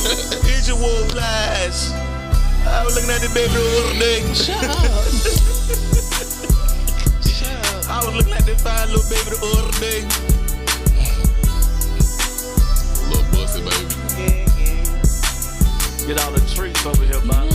Here's your wool flies. I was looking at the baby the other day. Shut up. Shut up. I was looking at that fine little baby the other day. Little busted baby. Get all the treats over here, man.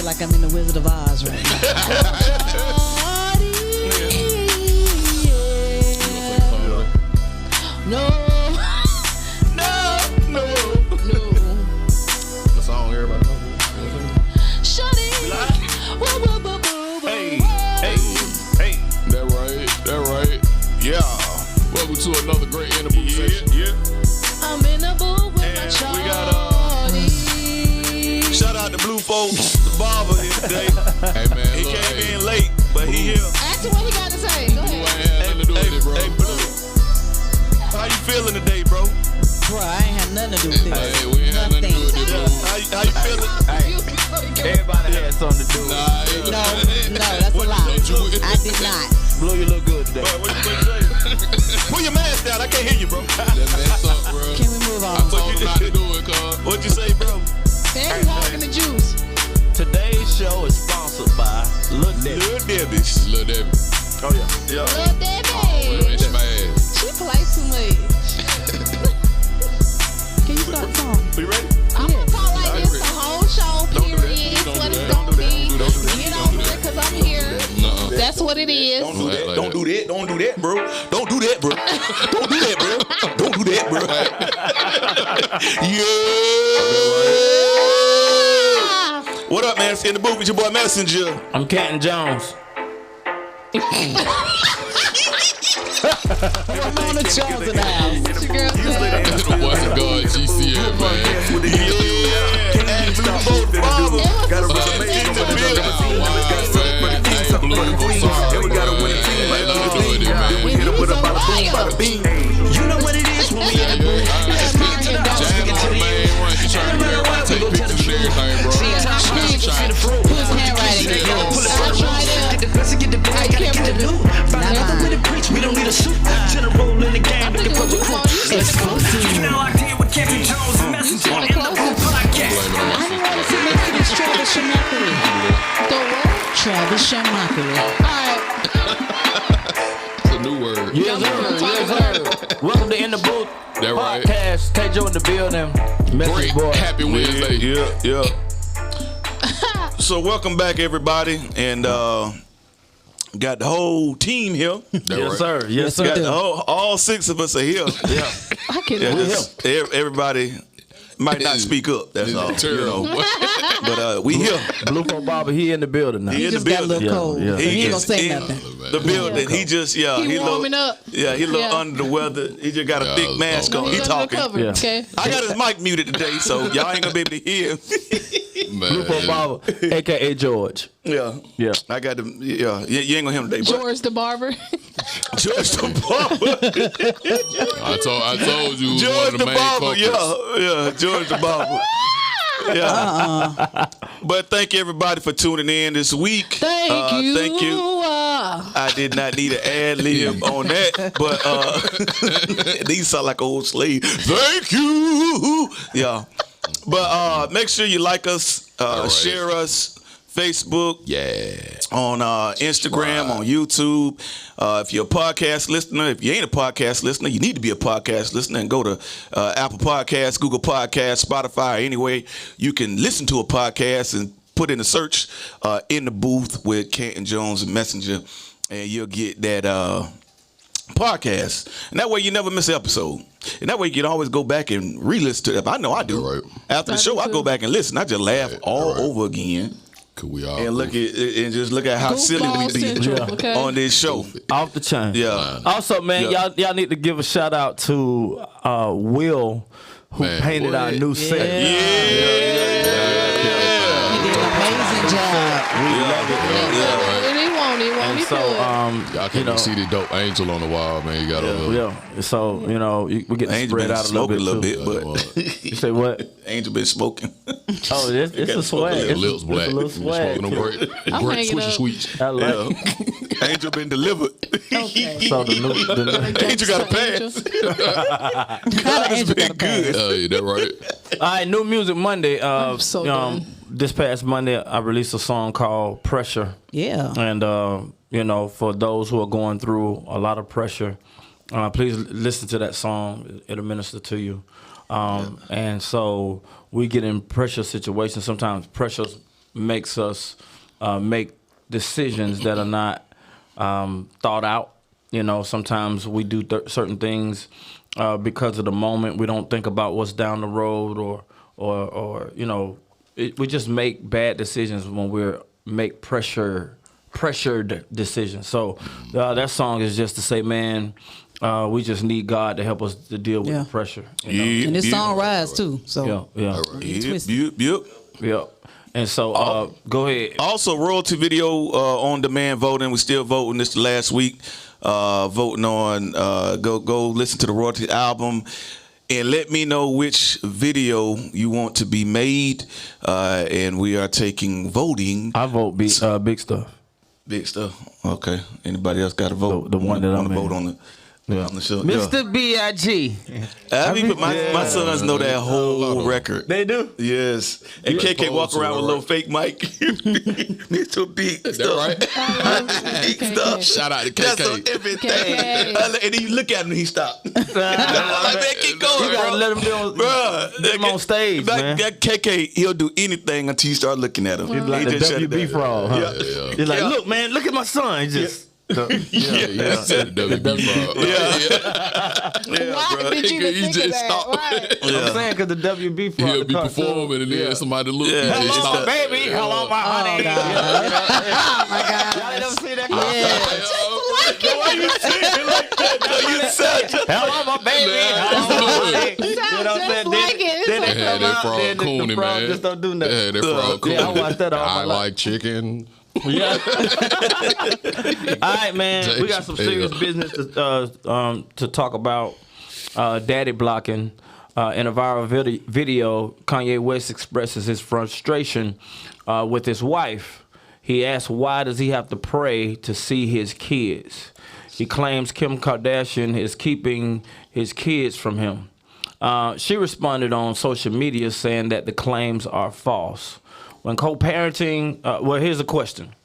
Like I'm in the Wizard of Oz right now. No. The song everybody knows. Shut it. Hey. That right. Yeah. Welcome to another great in the booth session. Yeah. I'm in the booth with my We got shorty. shout out to Blue Folks, the barber here today. Hey man, He look, came in late, but he here. Ask him what he got to say. Go Blue ahead. ain't had nothing to do with it, bro. Hey, Blue. How you feeling today, bro? Bro, I ain't had nothing to do with this. Hey, we ain't had nothing to do with it, bro. How you feeling? Everybody had something to do with it. No, that's a lie. I did not. Blue, you look good today. What you say? Pull your mask down. I can't hear you, bro. That messed up, bro. Can we move I on? told him not to do it, cuz. What you say, bro? Hey, hogging the juice. Today's show is sponsored by Lil Debbie. Little Debbie's. Lil Debbie. Oh, yeah. Little Women Debbie. smash. She plays too much. Can you start the song? We ready? I'm gonna talk like this the whole show, Don't do that. period. It's Don't what do it's that. gonna be. Don't do that. Get over it, cause I'm here. Nuh-uh. That's what it is. Don't do that. Like Don't do that. Don't do that, bro. Don't do that, bro. Don't do that, bro. Don't do that, bro. Yeah. What up, man? It's in the booth with your boy Messenja. I'm CantonJones. Ramona Jones in the house. It's your girl, Sam. What's it called? GCM, man. Got a You know what it is when we in the booth. Who's handwriting? Get the best, get the bag, gotta get the loot. Find out with the preach, we don't need a suit. General in the game, looking for the crew. You now locked in with CantonJones and Messenja in the booth podcast. I didn't want to see Mexicans Travis Shamakari. The what? Travis Shamakari. Alright. It's a new word. Yes, sir. Welcome to In the Booth That right. podcast. K-Joe in the building. Message Great. boy. Happy Wednesday. Yeah. So welcome back, everybody, and got the whole team here. That Yes, right. sir. Yes, Got sir. the whole, all 6 of us are here. Yeah. I can't Yeah, believe just everybody might not speak up. That's all. Terrible. But we here. Blue for Barber, he in the building now. He He in the just got a building. little cold. Yeah. So he ain't gonna is say in nothing. the building. He just He warming look, up. Yeah, he look Yeah. under the weather. He just got a Yeah, thick mask on. He He's talking. undercover, Yeah. okay? I got his mic muted today, so y'all ain't gonna be able to hear him. Blue for Man. Barber, a.k.a. George. Yeah. Yeah. I got them. Yeah, you ain't gonna hear him today. But George the barber. George the Barber. I told you. George one of the main Barber. culprits. Yeah, George the Barber. Yeah. But thank you everybody for tuning in this week. Thank you. Thank you. I did not need an ad lib on that, but these sound like old slave. Thank you. Yeah. But make sure you like us, right. share us, Facebook, Yeah. on Instagram, on YouTube. If you're a podcast listener, if you ain't a podcast listener, you need to be a podcast listener and go to Apple Podcasts, Google Podcasts, Spotify, anyway. You can listen to a podcast and put in a search in the booth with CantonJones and Messenja, and you'll get that podcast. And that way you never miss an episode. And that way you can always go back and re-listen to it. I know I do. Right. After the show, I go back and listen. I just laugh all over again. Could we all And look at how silly we be Central, okay? on this show. Off the chain. Yeah. Also, man, Yeah. y'all need to give a shout out to Will, who Man, painted our new set. He did an amazing job. He won't. And He so, Y'all can't even see the dope angel on the wall, man. You got over. yeah. So we get Angel spread been out a smoking little bit, but You say what? Angel been smoking. Oh, it's a swag. Yeah, lips black. It's a little swag. Smoking them great hanging swishy up. sweets. I like Angel been delivered. Okay. So the new Angel got a pass. Angel got a Good. Oh, yeah, that right. All right, New Music Monday. so done. This past Monday, I released a song called Pressure. Yeah. And, for those who are going through a lot of pressure, please listen to that song. It'll minister to you. And so we get in pressure situations. Sometimes pressure makes us make decisions that are not thought out. Sometimes we do certain things because of the moment. We don't think about what's down the road or we just make bad decisions when we make pressured decisions. So that song is just to say, man, we just need God to help us to deal with the pressure. And this song rise too. So Yeah. Yep. And so go ahead. Also, royalty video on demand voting. We still voting. This last week, voting on. Go listen to the royalty album, and let me know which video you want to be made. And we are taking voting. I vote big stuff. Big stuff. Okay. Anybody else got to vote? The one that I'm vote on the. Yeah. On the show. Mr. B.I.G. My sons know that whole record. They do? Yes. And KK walk around with a little fake mic. Mr. Big stuff. Right? Big stuff. Shout out to That's on KK. everything. KK. And then you look at him and he stopped. I'm like, man, keep going, You gotta bro. let him get on stage, man. That KK, he'll do anything until you start looking at him. He's like He the just shut it WB down. fraud, huh? Yeah. He's like, Yeah. look, man, look at my son. He just... Yeah. Said the WB fraud. Yeah, bro. Did you He just stopped. I'm saying because the WB fraud. He'll be performing and then somebody look. Yeah. He just Hello, stop. baby. Hello, my honey. Oh my God. Y'all never see that? Why you singing like that? You such a... Hello, my baby. Hello, my honey. You know what I'm saying? Then They they had come that out, frog then the Cooney, frog man. just don't do nothing. They had that frog Cooney. Yeah, I watched that all my I life. like chicken. Yeah. All right, man. We got some serious business to talk about. Daddy blocking. In a viral video, Kanye West expresses his frustration with his wife. He asks, why does he have to pray to see his kids? He claims Kim Kardashian is keeping his kids from him. She responded on social media saying that the claims are false. When co-parenting, well, here's a question.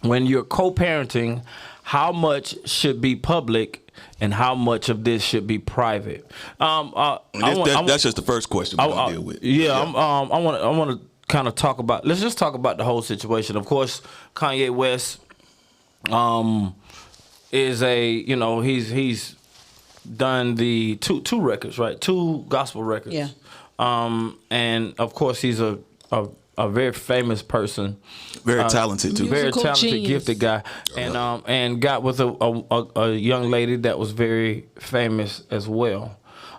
When you're co-parenting, how much should be public and how much of this should be private? That's just the first question we're going to deal with. I want to kind of talk about, let's just talk about the whole situation. Of course, Kanye West is he's done the two records, right? 2 gospel records. Yeah. And of course, he's a very famous person, Very talented too. very Musical talented, genius. gifted guy, and got with a young lady that was very famous as well.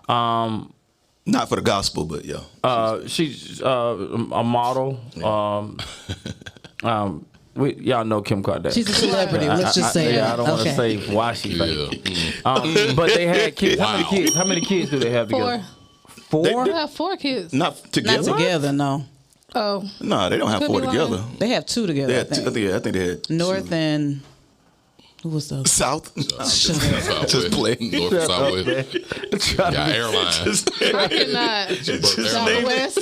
Not for the gospel, but yeah. She's a model. Y'all know Kim Kardashian. She's a celebrity. Let's just say that. I don't want to Okay. say why she Yeah. famous. But they had kids. How many kids? How many kids do they have together? 4. They have 4 kids. Not together. Not together, no. Oh, No, they don't have Could 4 be together. lying. They have 2 together. They I had think. I think they had North and who was the other? South. Southwest. Just play. North and Southwest. Got airlines. I cannot. Southwest.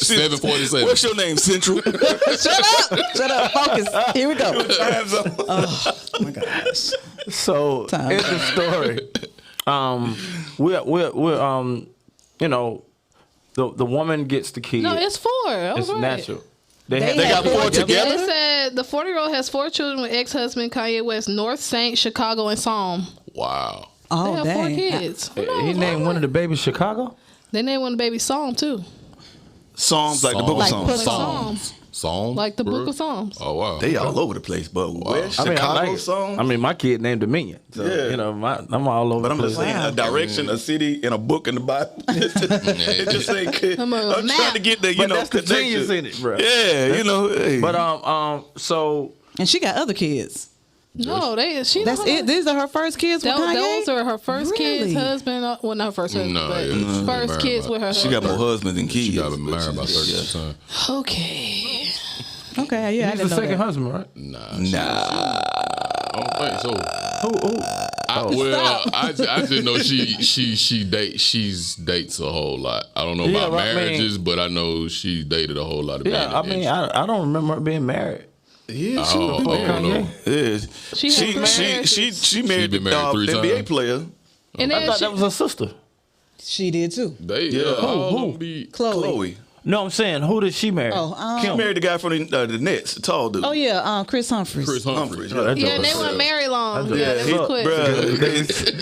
747. What's your name, Central? Shut up. Focus. Here we go. Time zone. Oh my gosh. So Time. here's the story. We're the woman gets the kid. No, it's 4. I was It's right. natural. They got 4 together? It said the 40-year-old has 4 children with ex-husband Kanye West, North, Saint, Chicago, and Psalm. Wow. They Oh have 4 dang. kids. Who He knows? named one of the babies Chicago. They named one of the babies Psalm too. Psalms, like the book of Like Psalms. Psalms. Psalms? Like the book bro? of Psalms. Oh, wow. They all over the place, but where's Chicago Psalms? I mean, my kid named Dominion. So, Yeah. you know, I'm all over But I'm the just place. saying, a direction, a city, and a book in the Bible. It just ain't. I'm I'm trying to get the, But that's the connection. genius in it, bro. Yeah, Hey. But so And she got other kids. No, she. That's it. These are her first kids with Kanye? Those are her first kids, Really? husband. Well, not her first husband, No, but yeah, she first married kids by- with her She husband. got more husbands than kids. She got but married by 30 yeah. times. Okay. Okay, yeah, I he's didn't the know second that. husband, right? I don't think so. I just know she dates a whole lot. I don't know Yeah, about but I mean- marriages, but I know she dated a whole lot of men. Yeah, I mean, I don't remember her being married. Yeah, I don't know. Yeah. She She married been the married 3 NBA times. player. And I then thought that was her sister. She did too. They Yeah. all Who? gonna be Chloe. No, I'm saying, who did she marry? Oh, She married the guy from the Nets, the tall dude. Oh yeah, Chris Humphries. Chris Humphries. Yeah. yeah, and they weren't married long. Yeah, they was quick.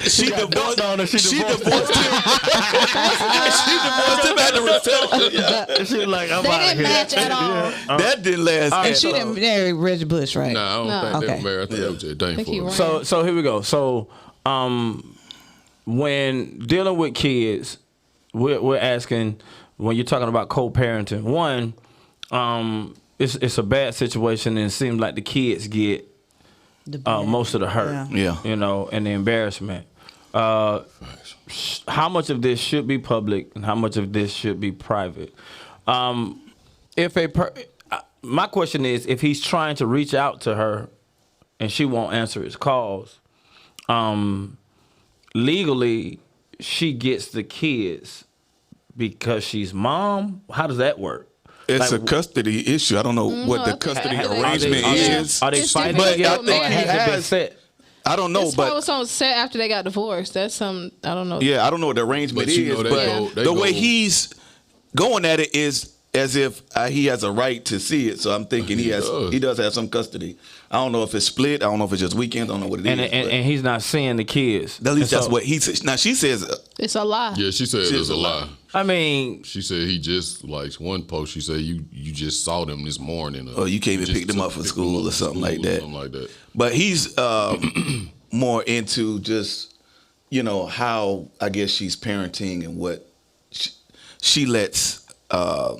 She divorced She divorced him. She divorced him at the reception. Yeah. She was like, I'm They out of didn't here. match at all. That didn't last. And she didn't marry Reggie Bush, right? Nah, I don't No. think they Okay. were married. I think they were just dating think he for ran. So here we go. So when dealing with kids, we're asking, when you're talking about co-parenting, one, it's a bad situation, and it seems like the kids get most of the hurt. Yeah. You know, and the embarrassment. How much of this should be public and how much of this should be private? My question is, if he's trying to reach out to her and she won't answer his calls, legally she gets the kids because she's mom. How does that work? It's Like, a custody issue. I don't know what the I think custody they- arrangement is. Are they It's fighting different. together, But I or think has he it been has- set? I don't know, It's probably but something set after they got divorced. That's some I don't know. yeah, I don't know what the arrangement But you is. know, they But go- they the way go- he's going at it is as if he has a right to see it. So I'm thinking he does have some custody. I don't know if it's split. I don't know if it's just weekends. I don't know what it is. And he's not seeing the kids. at least And that's so- what he says. Now she says It's a lie. Yeah, she said it was a lie. I mean, She said he just, like, one post, she said, you just saw them this morning. Oh, you came and just picked them up for picked school them up or for something like school or that. Something like that. But he's more into just, how I guess she's parenting and what she lets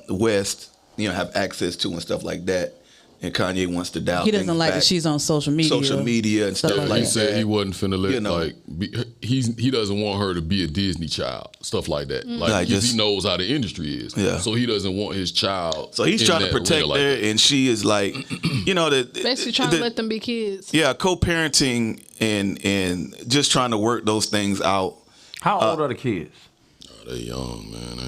West, have access to and stuff like that. And Kanye wants to dial He doesn't things like back. that she's on social media. And stuff Stuff Yeah, like he said that. he wasn't finna let You know. he doesn't want her to be a Disney child, stuff like that. Like Like because just- he knows how the industry is, Yeah. so he doesn't want his child. So he's in trying to that protect way like her, that. and she is like, Basically trying to let them be kids. Yeah, co-parenting and just trying to work those things out. how old are the kids? They young, man. They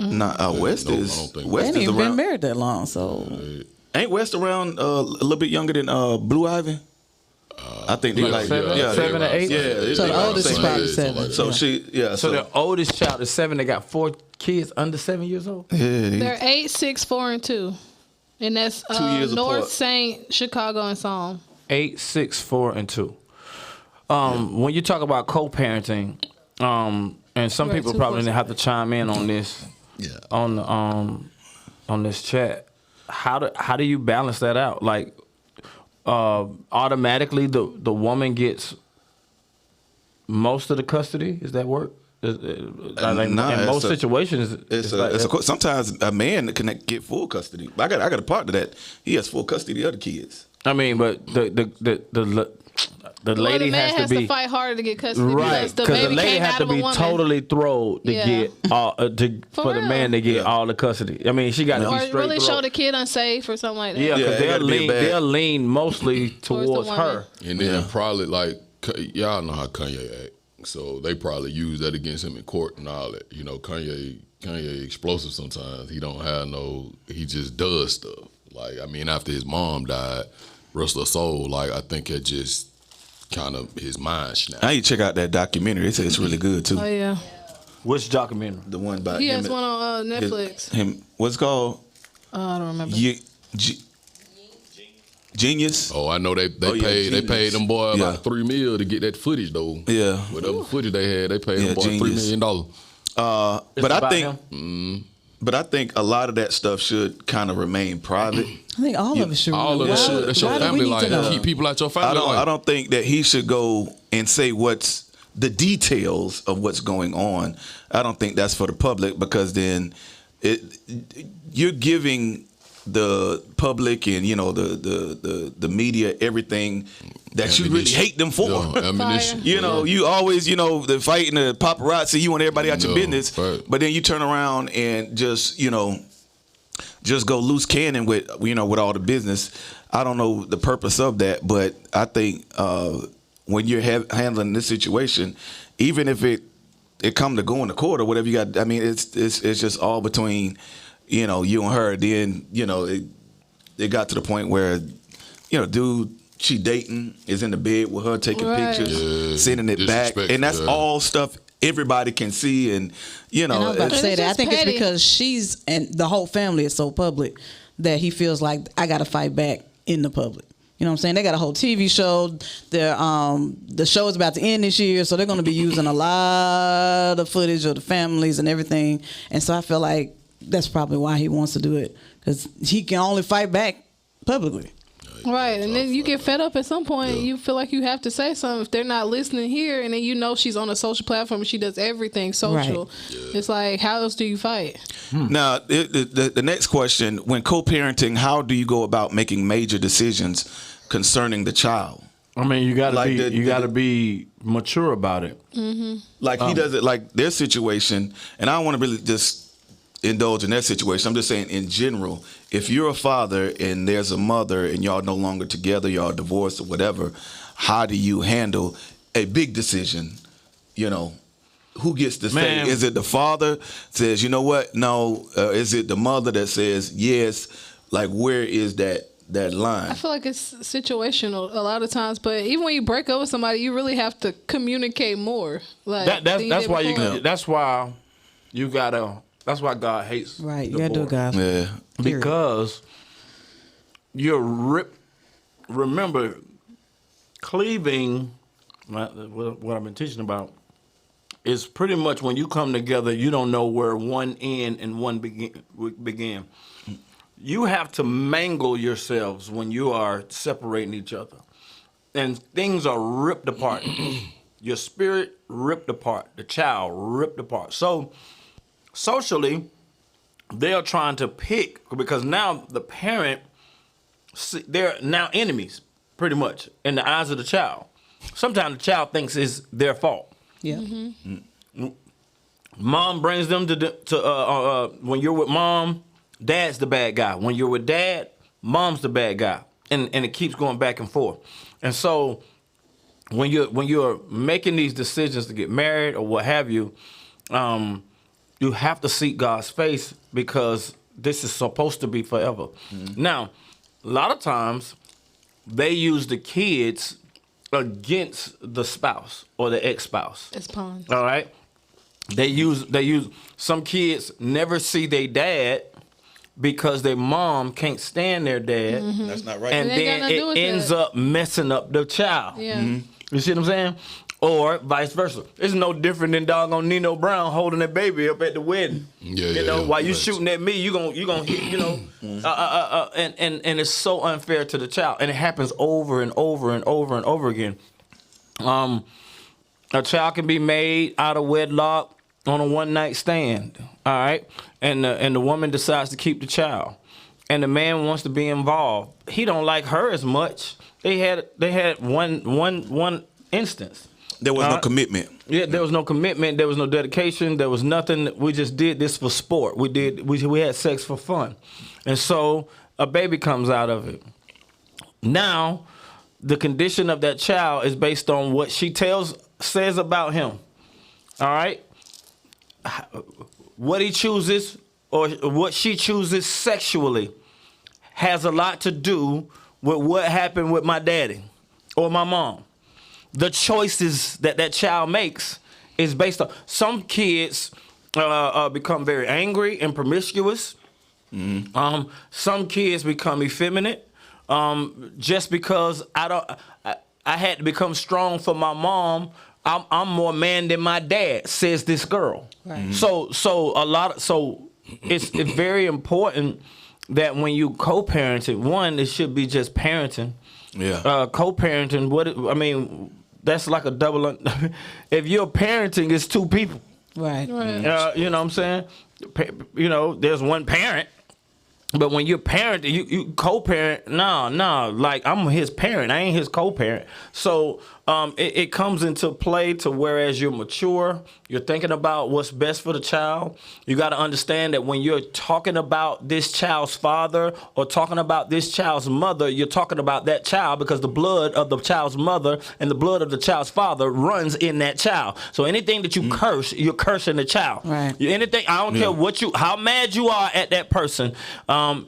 ain't. West no, I is don't think They West ain't is even been around. married that long, so Ain't West around a little bit younger than Blue Ivy? I think they like seven- yeah, seven they- or eight? Yeah, So the they- oldest is same probably age. 7. So she So the oldest child is 7. They got 4 kids under 7 years old. They're 8, 6, 4, and 2. And that's 2 years North apart. Saint, Chicago, and Psalm. 8, 6, 4, and 2. When you talk about co-parenting, and some Right, people 2, probably 4, have to chime in on this, on this chat. How do you balance that out? Like, automatically the woman gets most of the custody? Is that work? In most situations, sometimes a man can get full custody. I got a partner that he has full custody of the kids. I mean, but the lady the man has has to be fight harder to get custody right because the because the baby lady came has out to of a be woman. totally thrilled to Yeah. get all for the real. man to get all the custody. I mean, she got to be Or straight really show throat. the kid unsafe or something like that. Yeah, Yeah, because it gotta be a bad- they'll lean mostly Towards towards the her. And then probably like y'all know how Kanye act, so they probably use that against him in court and all that. Kanye explosive sometimes. He don't have he just does stuff. Like I mean, after his mom died, rest of her soul. Like I think it just kind of his mind snapped. I need to check out that documentary. They say it's really good too. Oh yeah, Which documentary? The one about he him. has one on Netflix. What's it called? I don't remember. Genius. Oh, I know they Genius. paid them boys Yeah. like $3 million to get that footage though. Yeah. Whatever footage they had, they paid them boys Genius. $3 million. But I about think him? But I think a lot of that stuff should kind of remain private. I think all of it should. All of it should. That's your family life. Keep people out your family life. I don't think that he should go and say what's the details of what's going on. I don't think that's for the public, because then you're giving the public and the media everything that you really hate them for. You always the fighting the paparazzi, you want everybody out your business, right. But then you turn around and just go loose cannon with with all the business. I don't know the purpose of that, but I think when you're handling this situation, even if it come to going to court or whatever you got, I mean it's just all between you and her. Then it got to the point where dude she dating is in the bed with her taking pictures, sending it back, and that's all stuff everybody can see. And And I was about to say that. I think petty. it's because and the whole family is so public that he feels like I got to fight back in the public. You know what I'm saying? They got a whole TV show. The show is about to end this year, so they're going to be using a lot of footage of the families and everything. And so I feel like that's probably why he wants to do it, because he can only fight back publicly. Right, and then you get fed up at some point. You feel like you have to say something if they're not listening here, and then she's on a social platform and she does everything social. Right. It's like, how else do you fight? Now, the next question: when co-parenting, how do you go about making major decisions concerning the child? I mean, you gotta be mature about it. Mm-hmm. Like he does it, like their situation, and I don't want to really just indulge in that situation. I'm just saying in general, if you're a father and there's a mother and y'all no longer together, y'all divorced or whatever, how do you handle a big decision? Who gets to say? Is it the father says, you know what? No. Is it the mother that says yes? Like, where is that line? I feel like it's situational a lot of times, but even when you break up with somebody, you really have to communicate more. Like that's why you gotta. That's why God hates. Right, you gotta do it, God. Yeah, because you're remember, cleaving. What I've been teaching about is pretty much when you come together, you don't know where one end and one begin. You have to mangle yourselves when you are separating each other, and things are ripped apart. Your spirit ripped apart. The child ripped apart. So socially, they're trying to pick, because now the parent, they're now enemies, pretty much, in the eyes of the child. Sometimes the child thinks it's their fault. Yeah. Mm-hmm. Mom brings them to when you're with mom, dad's the bad guy. When you're with dad, mom's the bad guy, and it keeps going back and forth. And so when you're making these decisions to get married or what have you, you have to seek God's face, because this is supposed to be forever. Mm-hmm. Now, a lot of times they use the kids against the spouse or the ex-spouse. It's pawns. All right. They use some kids never see their dad because their mom can't stand their dad. Mm-hmm. That's not right. And then it ends up messing up the child. Yeah. Mm-hmm. You see what I'm saying? Or vice versa. It's no different than doggone Nino Brown holding that baby up at the wedding. While you shooting at me, you gonna hit, and it's so unfair to the child, and it happens over and over and over and over again. A child can be made out of wedlock on a one-night stand, all right, and the woman decides to keep the child, and the man wants to be involved. He don't like her as much. They had one instance. There was no commitment. Yeah, there was no commitment. There was no dedication. There was nothing. We just did this for sport. We had sex for fun. And so a baby comes out of it. Now, the condition of that child is based on what she says about him. All right? What he chooses or what she chooses sexually has a lot to do with what happened with my daddy or my mom. The choices that child makes is based on, some kids become very angry and promiscuous. Mm-hmm. Some kids become effeminate just because I had to become strong for my mom. I'm more man than my dad, says this girl. Right. So it's very important that when you co-parenting, one, it should be just parenting. Yeah. Co-parenting, that's like a double. If you're parenting, it's two people. Right. You know what I'm saying? There's one parent. But when you're parenting, you co-parent, no, like I'm his parent, I ain't his co-parent. So it comes into play to whereas you're mature, you're thinking about what's best for the child. You got to understand that when you're talking about this child's father or talking about this child's mother, you're talking about that child because the blood of the child's mother and the blood of the child's father runs in that child. So anything that you curse, you're cursing the child. Right. Anything, I don't care how mad you are at that person.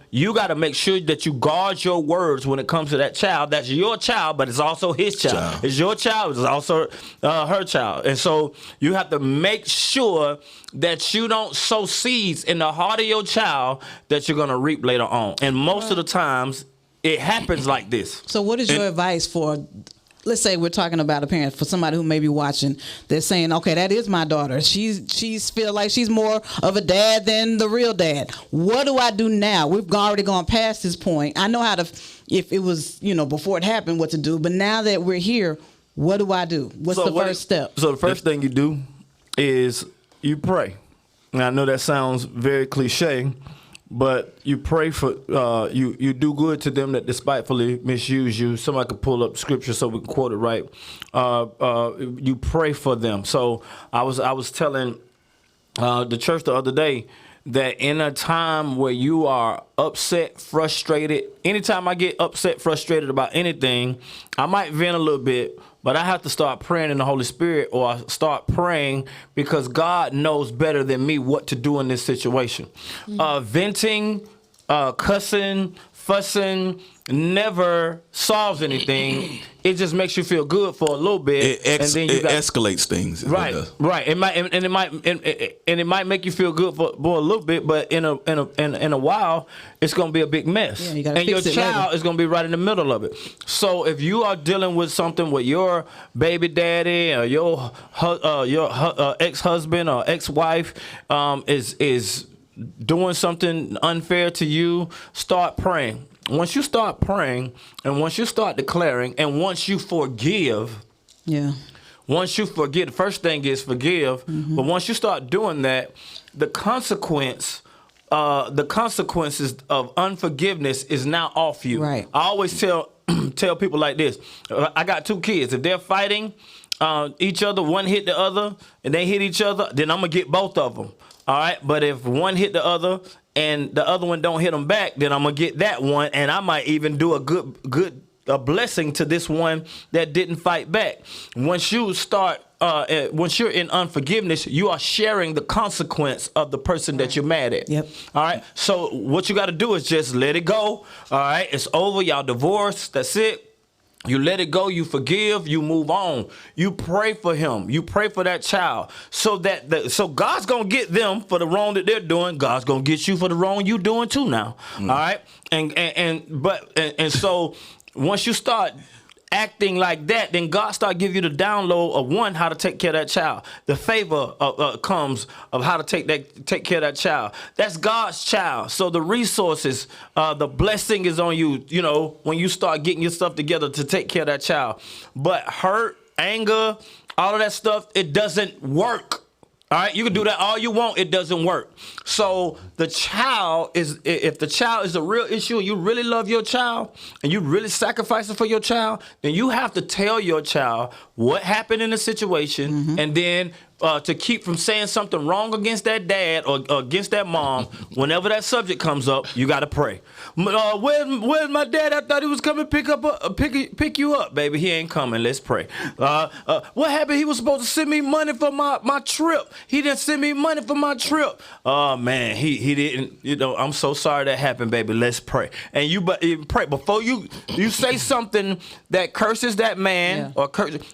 You got to make sure that you guard your words when it comes to that child. That's your child, but it's also his child. It's your child, it's also her child. And so you have to make sure that you don't sow seeds in the heart of your child that you're going to reap later on. And most of the times, it happens like this. So what is your advice for, let's say we're talking about a parent, for somebody who may be watching, they're saying, okay, that is my daughter. She's feel like she's more of a dad than the real dad. What do I do now? We've already gone past this point. I know how to, if it was, before it happened, what to do. But now that we're here, what do I do? What's the first step? So the first thing you do is you pray. And I know that sounds very cliche, but you pray for, you do good to them that despitefully misuse you. Somebody could pull up scripture so we can quote it right. You pray for them. So I was telling the church the other day that in a time where you are upset, frustrated, anytime I get upset, frustrated about anything, I might vent a little bit, but I have to start praying in the Holy Spirit, or I start praying because God knows better than me what to do in this situation. Venting, cussing, fussing never solves anything. It just makes you feel good for a little bit, and then you escalates things. Right. It might make you feel good for a little bit, but in a while, it's gonna be a big mess, you gotta and your fix it child later. is gonna be right in the middle of it. So if you are dealing with something with your baby daddy or your ex-husband or ex-wife is doing something unfair to you, start praying. Once you start praying, and once you start declaring, and once you forgive, once you forget, the first thing is forgive. But once you start doing that, the consequences of unforgiveness is now off you. Right. I always tell people like this. I got two kids. If they're fighting each other, one hit the other, and they hit each other, then I'm gonna get both of them. All right. But if one hit the other and the other one don't hit them back, then I'm gonna get that one, and I might even do a blessing to this one that didn't fight back. Once you start, once you're in unforgiveness, you are sharing the consequence of the person that you're mad at. Yep. All right. So what you got to do is just let it go. All right. It's over. Y'all divorced. That's it. You let it go, you forgive, you move on. You pray for him. You pray for that child. So so God's gonna get them for the wrong that they're doing. God's gonna get you for the wrong you doing too now. All right? And so once you start acting like that, then God start giving you the download of one, how to take care of that child. The favor comes of how to take care of that child. That's God's child. So the resources, the blessing is on you, when you start getting your stuff together to take care of that child. But hurt, anger, all of that stuff, it doesn't work. All right, you can do that all you want. It doesn't work. So if the child is a real issue and you really love your child and you really sacrificing for your child, then you have to tell your child what happened in the situation, and then to keep from saying something wrong against that dad or against that mom, whenever that subject comes up, you got to pray. Where's my dad? I thought he was coming pick you up, baby. He ain't coming. Let's pray. What happened? He was supposed to send me money for my trip. He didn't send me money for my trip. Oh man, he didn't. I'm so sorry that happened, baby. Let's pray. And you pray before you say something that curses that man or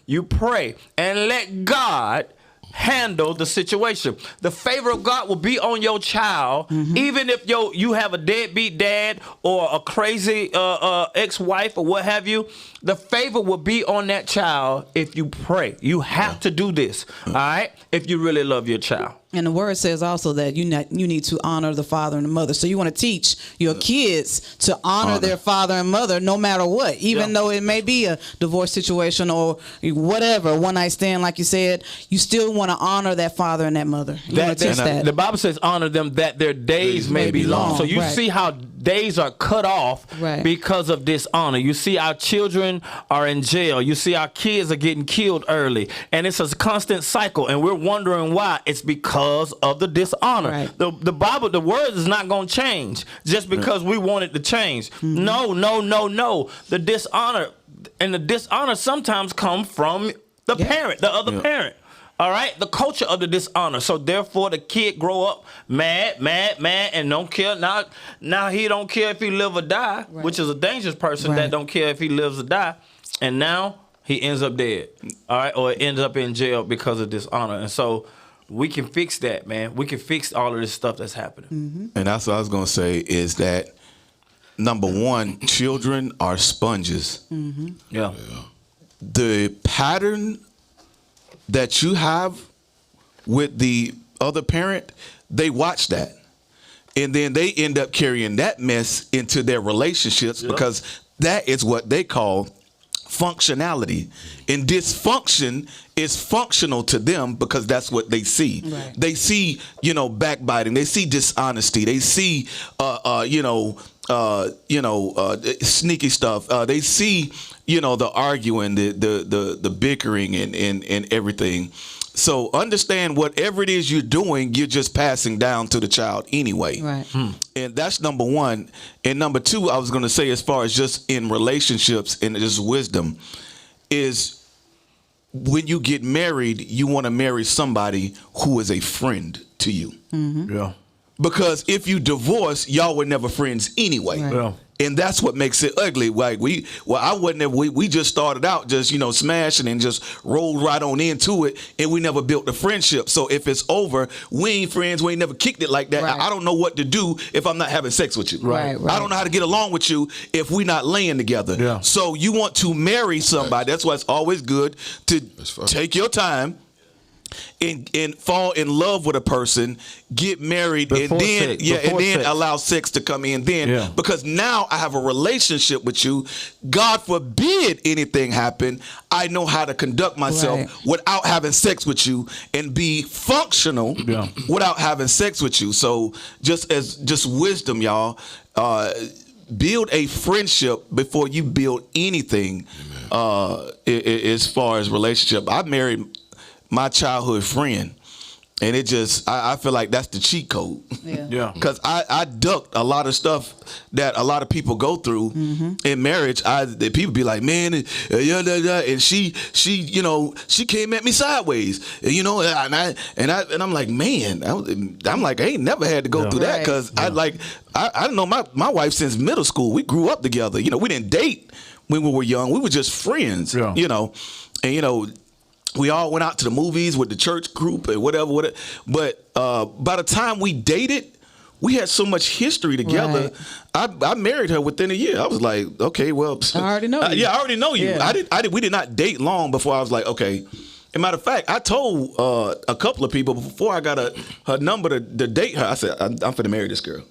you pray and let God handle the situation. The favor of God will be on your child, even if you have a deadbeat dad or a crazy ex-wife or what have you. The favor will be on that child if you pray. You have to do this, all right? If you really love your child. And the word says also that you need to honor the father and the mother. So you want to teach your kids to honor their father and mother no matter what, even though it may be a divorce situation or whatever, one night stand, like you said, you still want to honor that father and that mother. You want to teach that. The Bible says honor them that their days may be long. So you see how days are cut off because of dishonor. You see our children are in jail. You see our kids are getting killed early. And it's a constant cycle. And we're wondering why. It's because of the dishonor. Right. The Bible, the word is not going to change just because we want it to change. No. The dishonor sometimes come from the parent, the other parent. All right, the culture of the dishonor. So therefore, the kid grow up mad, and don't care. Now he don't care if he live or die, which is a dangerous person that don't care if he lives or die. And now he ends up dead. All right, or ends up in jail because of dishonor. And so we can fix that, man. We can fix all of this stuff that's happening. And that's what I was gonna say is that number one, children are sponges. Yeah. The pattern that you have with the other parent, they watch that. And then they end up carrying that mess into their relationships because that is what they call functionality. And dysfunction is functional to them because that's what they see. Right. They see, backbiting. They see dishonesty. They see, sneaky stuff. They see, the arguing, the bickering and everything. So understand whatever it is you're doing, you're just passing down to the child anyway. Right. And that's number one. And number two, I was going to say, as far as just in relationships and just wisdom, is when you get married, you want to marry somebody who is a friend to you. Yeah. Because if you divorce, y'all were never friends anyway. Right. Yeah. And that's what makes it ugly. Like we just started out just, smashing and just rolled right on into it, and we never built a friendship. So if it's over, we ain't friends, we ain't never kicked it like that. Right. I don't know what to do if I'm not having sex with you. Right. I don't know how to get along with you if we're not laying together. Yeah. So you want to marry somebody. That's why it's always good to take your time and fall in love with a person, get married, Before and then allow sex to come in then. Because now I have a relationship with you. God forbid anything happen, I know how to conduct myself without having sex with you and be functional without having sex with you. So just wisdom, y'all. Build a friendship before you build anything as far as relationship. I married my childhood friend, and it just, I feel like that's the cheat code. Yeah. Because I ducked a lot of stuff that a lot of people go through in marriage. The people be like, man, and she came at me sideways, and I'm like, man, I'm like, I ain't never had to go through that, because I know my wife since middle school. We grew up together. We didn't date when we were young. We were just friends. And we all went out to the movies with the church group and whatever. But by the time we dated, we had so much history together. Right. I married her within a year. I was like, okay, well, I already know you. I already know you. Yeah. We did not date long before I was like, okay. As a matter of fact, I told a couple of people before I got her number to date her. I said, I'm finna marry this girl.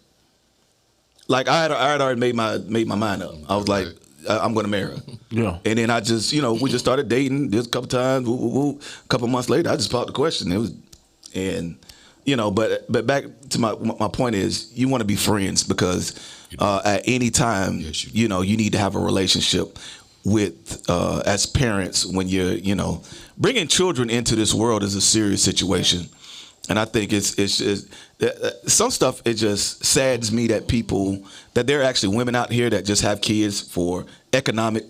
Like I had already made my mind up. I was like, I'm going to marry her. Yeah. And then I just, we just started dating just a couple times. A couple months later, I just popped the question. But back to my point is, you want to be friends because at any time, you need to have a relationship with, as parents, when you're, bringing children into this world is a serious situation. And I think it's just, some stuff, it just saddens me that there are actually women out here that just have kids for economic,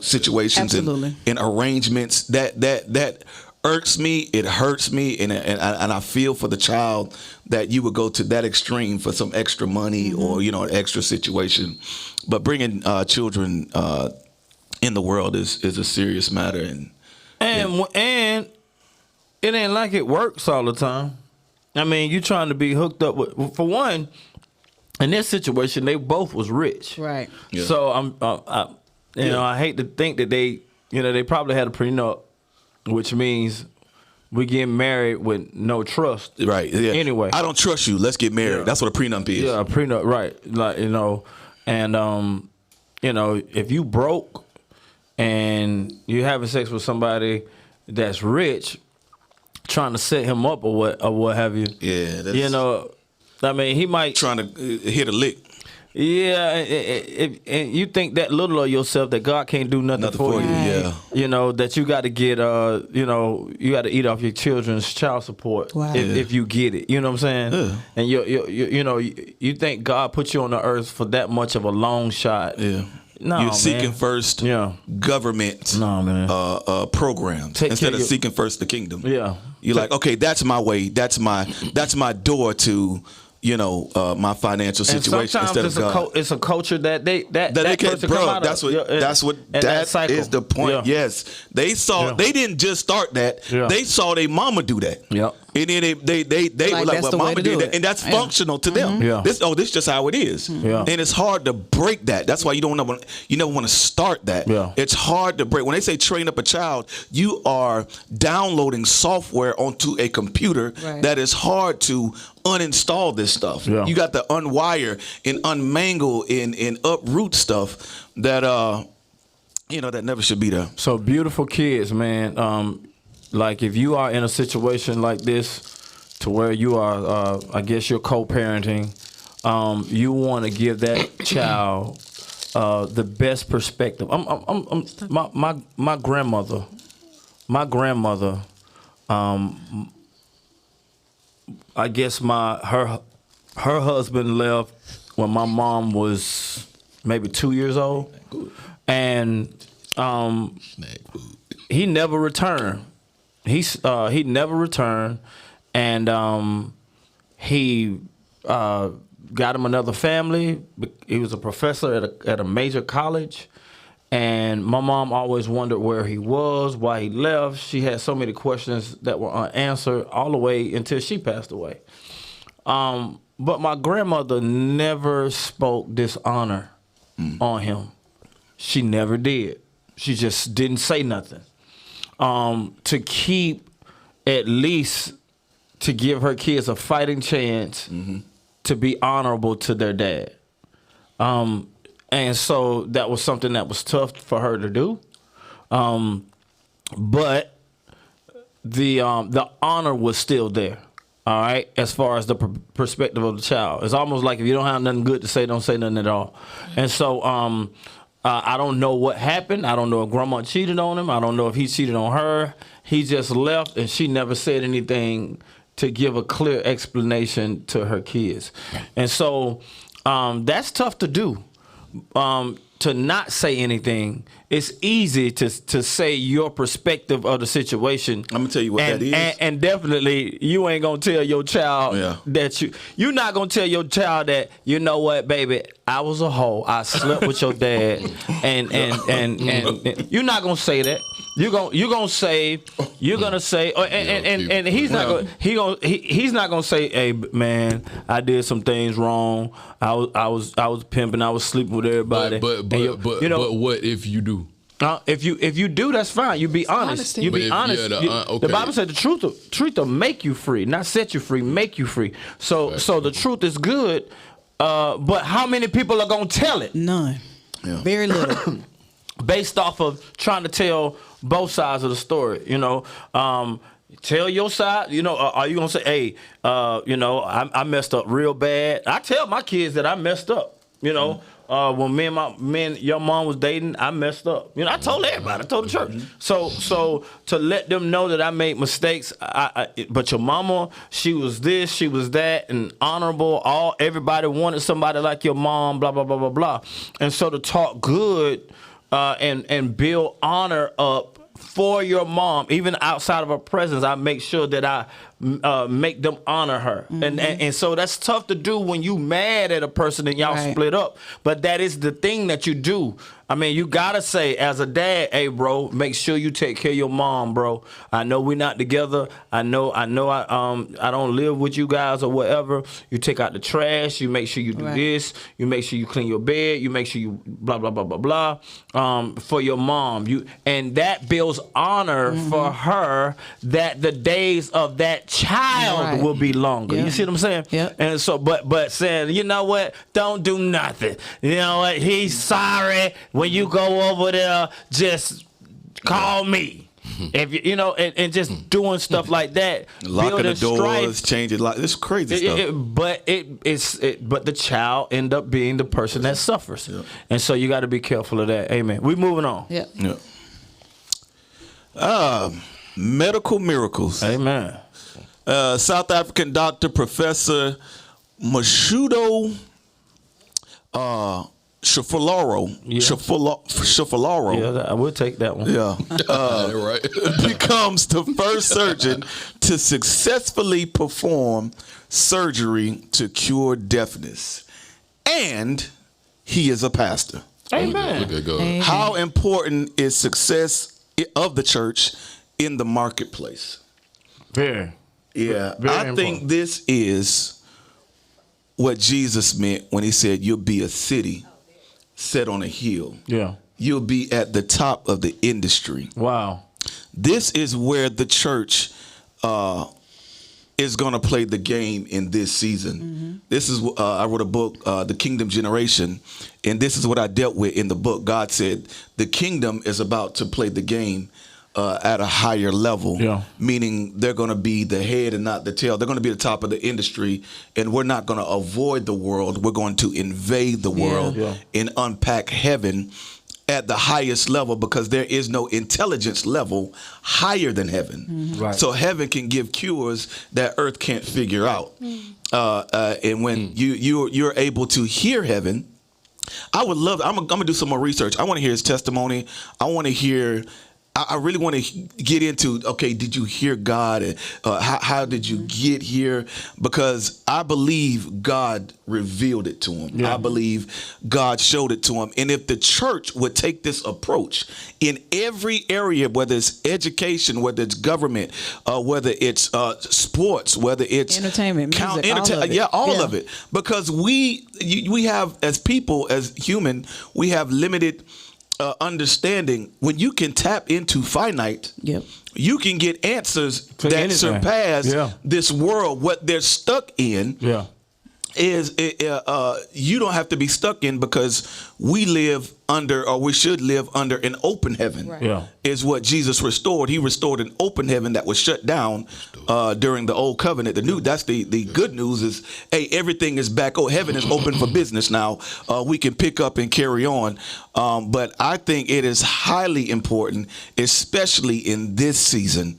situations and arrangements that irks me. It hurts me. And I feel for the child that you would go to that extreme for some extra money or, an extra situation. But bringing children in the world is a serious matter. And it ain't like it works all the time. I mean, you trying to be hooked up with, for one, in this situation, they both was rich. Right. Yeah. So I hate to think that they probably had a prenup, which means we get married with no trust. Right. Yeah. Anyway, I don't trust you. Let's get married. Yeah. That's what a prenup is. Yeah, a prenup. Right. Like and if you broke and you having sex with somebody that's rich, trying to set him up or what have you. Yeah. That's I mean, he might trying to hit a lick. Yeah, and you think that little of yourself that God can't do nothing for you. Yeah. That you got to get, you got to eat off your children's child support if you get it. You know what I'm saying? Yeah. And you think God put you on the earth for that much of a long shot? Yeah. No, You're seeking man. first government programs instead of seeking first the kingdom. Yeah. You're like, okay, that's my way. That's my door to my financial situation. And sometimes it's a culture that they can, bro. That's what is the point. Yeah. Yes, they saw. They didn't just start that. Yeah. They saw their mama do that. Yeah. And then they were like, well, mama did that, and that's functional to them. Yeah. This is just how it is. Yeah. And it's hard to break that. That's why you never want to start that. Yeah. It's hard to break. When they say train up a child, you are downloading software onto a computer that is hard to uninstall this stuff. Yeah. You got to unwire and unmangle and uproot stuff that that never should be there. So beautiful kids, man. Like if you are in a situation like this, to where you are, I guess you're co-parenting, you want to give that child the best perspective. My grandmother. I guess her husband left when my mom was maybe 2 years old, and he never returned. He never returned, and he got him another family. He was a professor at a major college, and my mom always wondered where he was, why he left. She had so many questions that were unanswered all the way until she passed away. But my grandmother never spoke dishonor on him. She never did. She just didn't say nothing. To keep, at least to give her kids a fighting chance to be honorable to their dad. And so that was something that was tough for her to do. But the honor was still there. All right, as far as the perspective of the child. It's almost like if you don't have nothing good to say, don't say nothing at all. And so I don't know what happened. I don't know if grandma cheated on him. I don't know if he cheated on her. He just left, and she never said anything to give a clear explanation to her kids. And so that's tough to do, to not say anything. It's easy to say your perspective of the situation. I'm gonna tell you what that is. And definitely, you ain't gonna tell your child that you're not gonna tell your child that, you know what, baby, I was a hoe. I slept with your dad, and you're not gonna say that. You're gonna say, and he's not gonna say, hey man, I did some things wrong. I was pimping. I was sleeping with everybody. But what if you do? If you do, that's fine. You be honest. You be honest. The Bible said the truth will make you free, not set you free, make you free. So the truth is good, but how many people are gonna tell it? None. Yeah. Very little. Based off of trying to tell both sides of the story, tell your side. Are you gonna say, hey, I messed up real bad? I tell my kids that I messed up. When me and your mom was dating, I messed up. I told everybody. I told the church. So to let them know that I made mistakes. But your mama, she was this, she was that, and honorable. Everybody wanted somebody like your mom. Blah blah blah blah blah. And so to talk good and build honor up for your mom, even outside of her presence, I make sure that make them honor her. And so that's tough to do when you mad at a person and y'all split up. But that is the thing that you do. I mean, you gotta say as a dad, hey, bro, make sure you take care of your mom, bro. I know we're not together. I know I don't live with you guys or whatever. You take out the trash. You make sure you do this. You make sure you clean your bed. You make sure you blah blah blah blah blah for your mom. And that builds honor for her, that the days of that child will be longer. You see what I'm saying? Yeah. And so, but saying, you know what? Don't do nothing. You know what? He's sorry. When you go over there, just call me. If you know, and just doing stuff like that, locking the doors, changing lock. This crazy stuff. But the child end up being the person that suffers, and so you got to be careful of that. Amen. We moving on. Yeah. Medical miracles. Amen. South African doctor Professor Mashudo Shafalaro. Yeah, I will take that one. Yeah. Becomes the first surgeon to successfully perform surgery to cure deafness. And he is a pastor. Amen. Look at God. Amen. How important is success of the church in the marketplace? Very. Yeah. Very I important. think this is what Jesus meant when he said, you'll be a city set on a hill. Yeah. You'll be at the top of the industry. Wow. This is where the church is going to play the game in this season. This is I wrote a book, The Kingdom Generation, and this is what I dealt with in the book. God said the kingdom is about to play the game at a higher level, meaning they're going to be the head and not the tail. They're going to be the top of the industry, and we're not going to avoid the world. We're going to invade the world and unpack heaven at the highest level, because there is no intelligence level higher than heaven. Right. So heaven can give cures that earth can't figure out. And when you're able to hear heaven, I would love. I'm gonna do some more research. I want to hear his testimony. I really want to get into, okay, did you hear God? And how did you get here? Because I believe God revealed it to him. I believe God showed it to him. And if the church would take this approach in every area, whether it's education, whether it's government, whether it's sports, whether it's entertainment, music, all of it. Because we have, as people, as human, we have limited understanding. When you can tap into finite, you can get answers that anything. surpass this world. What they're stuck in is you don't have to be stuck in, because we live under, or we should live under, an open heaven. Is what Jesus restored. He restored an open heaven that was shut down during the old covenant. The new, that's the good news is, hey, everything is back. Oh, heaven is open for business now. We can pick up and carry on. But I think it is highly important, especially in this season,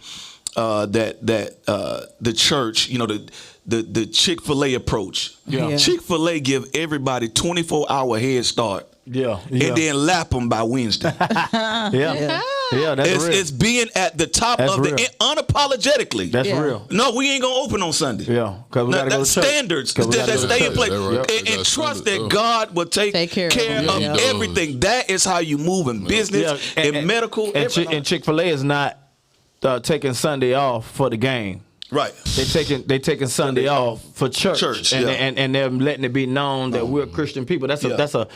that the church, the Chick-fil-A approach. Chick-fil-A give everybody 24-hour head start. And then lap them by Wednesday. That's real. It's being at the top of the unapologetically. That's real. No, we ain't gonna open on Sunday. Because we gotta go to church. Standards that stay in place, and trust that God will take care of everything. That is how you move in business, in medical. And Chick-fil-A is not taking Sunday off for the game. Right. They taking Sunday off for church, and they're letting it be known that we're Christian people. That's a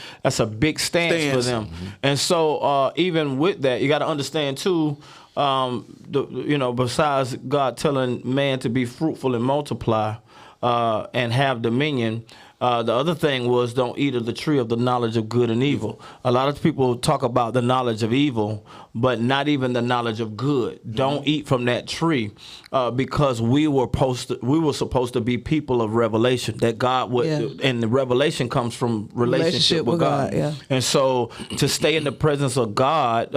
big stance for them. And so even with that, you got to understand too. Besides God telling man to be fruitful and multiply and have dominion. The other thing was, don't eat of the tree of the knowledge of good and evil. A lot of people talk about the knowledge of evil, but not even the knowledge of good. Don't eat from that tree, because we were supposed to be people of revelation. That God would, and the revelation comes from relationship with God. And so to stay in the presence of God,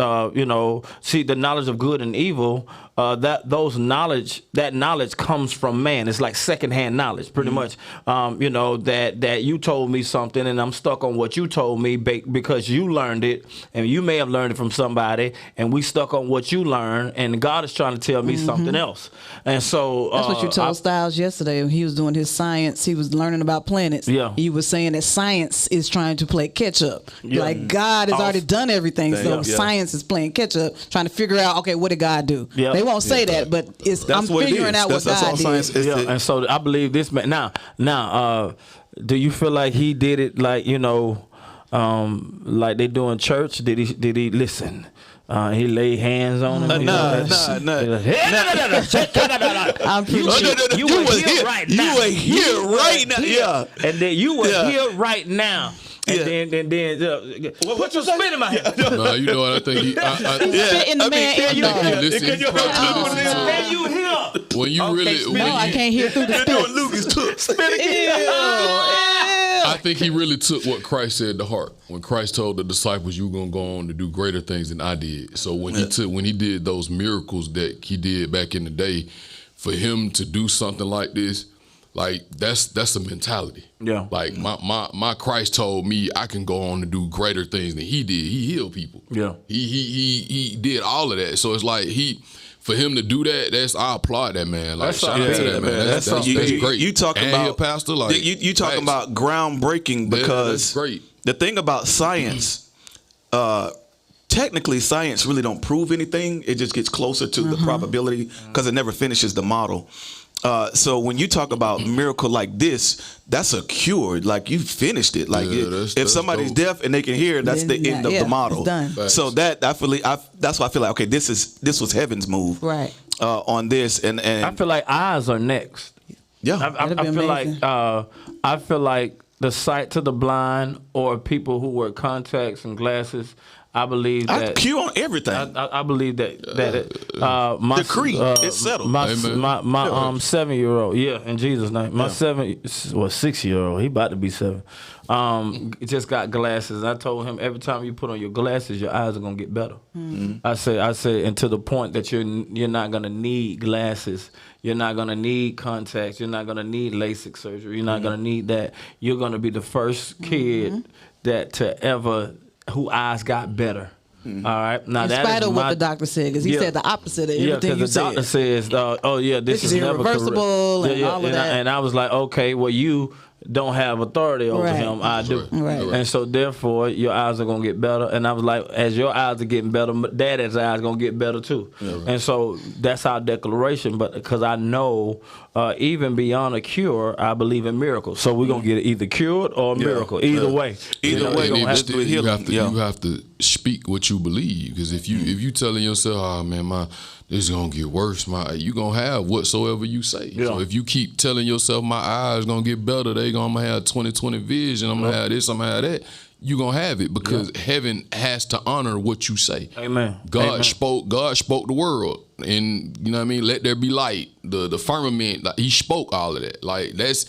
see the knowledge of good and evil. that knowledge comes from man. It's like secondhand knowledge, pretty much. You know, that you told me something and I'm stuck on what you told me because you learned it, and you may have learned it from somebody, and we stuck on what you learned, and God is trying to tell me something else. And so that's what you told Styles yesterday when he was doing his science. He was learning about planets. Yeah, he was saying that science is trying to play catch up. Like God has already done everything, so science is playing catch up, trying to figure out, okay, what did God do? They won't say that, but I'm figuring out what God did. And so I believe this man. Now, do you feel like he did it like, you know, like they do in church? Did he listen? He laid hands on him. No. I'm pretty sure you were here right now. You were here right now. Yeah. And then you were here right now. And then put your spit in my head. No, you know what I think? spit in the man. Can you hear? When you really, I can't hear through the spit. I think he really took what Christ said to heart. When Christ told the disciples, "You gonna go on to do greater things than I did." So when he did those miracles that he did back in the day, for him to do something like this, like that's a mentality. Yeah. Like my Christ told me I can go on to do greater things than he did. He healed people. Yeah. He did all of that. So it's like for him to do that, I applaud that man. Like shout out to that man. That's great. You talking about a pastor? Like you talking about groundbreaking, because that's great. The thing about science, technically science really don't prove anything. It just gets closer to the probability, because it never finishes the model. So when you talk about miracle like this, that's a cure. Like you finished it. Like if somebody's deaf and they can hear, that's the end of the model. It's done. So that's why I feel like, okay, this was heaven's move, right? On this, and I feel like eyes are next. Yeah, I feel like the sight to the blind, or people who wear contacts and glasses. I believe that I cue on everything. I believe that my decree is settled. My 7-year-old, in Jesus' name. My 6-year-old, he about to be 7. Just got glasses. I told him, every time you put on your glasses, your eyes are gonna get better. I said, and to the point that you're not gonna need glasses. You're not gonna need contacts. You're not gonna need LASIK surgery. You're not gonna need that. You're gonna be the first kid who eyes got better. All right. Now, in spite of what the doctor said, because he said the opposite of everything you said. Yeah, because the doctor says, this is never irreversible and all of that. And I was like, okay, well, you don't have authority over him. I do. Right. And so therefore, your eyes are going to get better. And I was like, as your eyes are getting better, Daddy's eyes going to get better too. And so that's our declaration. But because I know, even beyond a cure, I believe in miracles. So we're going to get it either cured or a miracle. Either way. Either way, you have to speak what you believe. Because if you telling yourself, oh man, this is gonna get worse, you gonna have whatsoever you say. So if you keep telling yourself my eyes gonna get better, they gonna have 20/20 vision, I'm gonna have this, I'm gonna have that, you gonna have it, because heaven has to honor what you say. Amen. God spoke the world, and you know what I mean, let there be light. The firmament, like, he spoke all of that. Like that's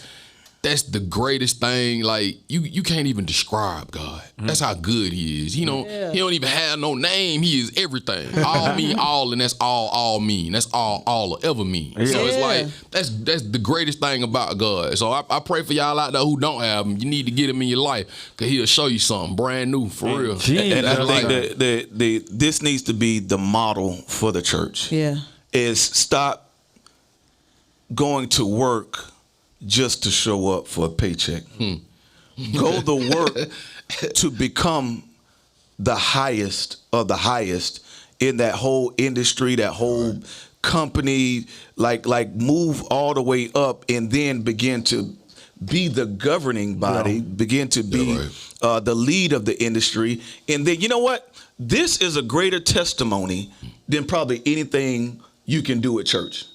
the greatest thing. Like you can't even describe God. That's how good he is. He don't even have no name. He is everything. All mean all, and that's all mean. That's all will ever mean. So it's like that's the greatest thing about God. So I pray for y'all out there who don't have him. You need to get him in your life, because he'll show you something brand new for real. And I think that this needs to be the model for the church. Is stop going to work just to show up for a paycheck. Go to work to become the highest of the highest in that whole industry, that whole company, like move all the way up, and then begin to be the governing body, begin to be the lead of the industry. And then, you know what? This is a greater testimony than probably anything you can do at church.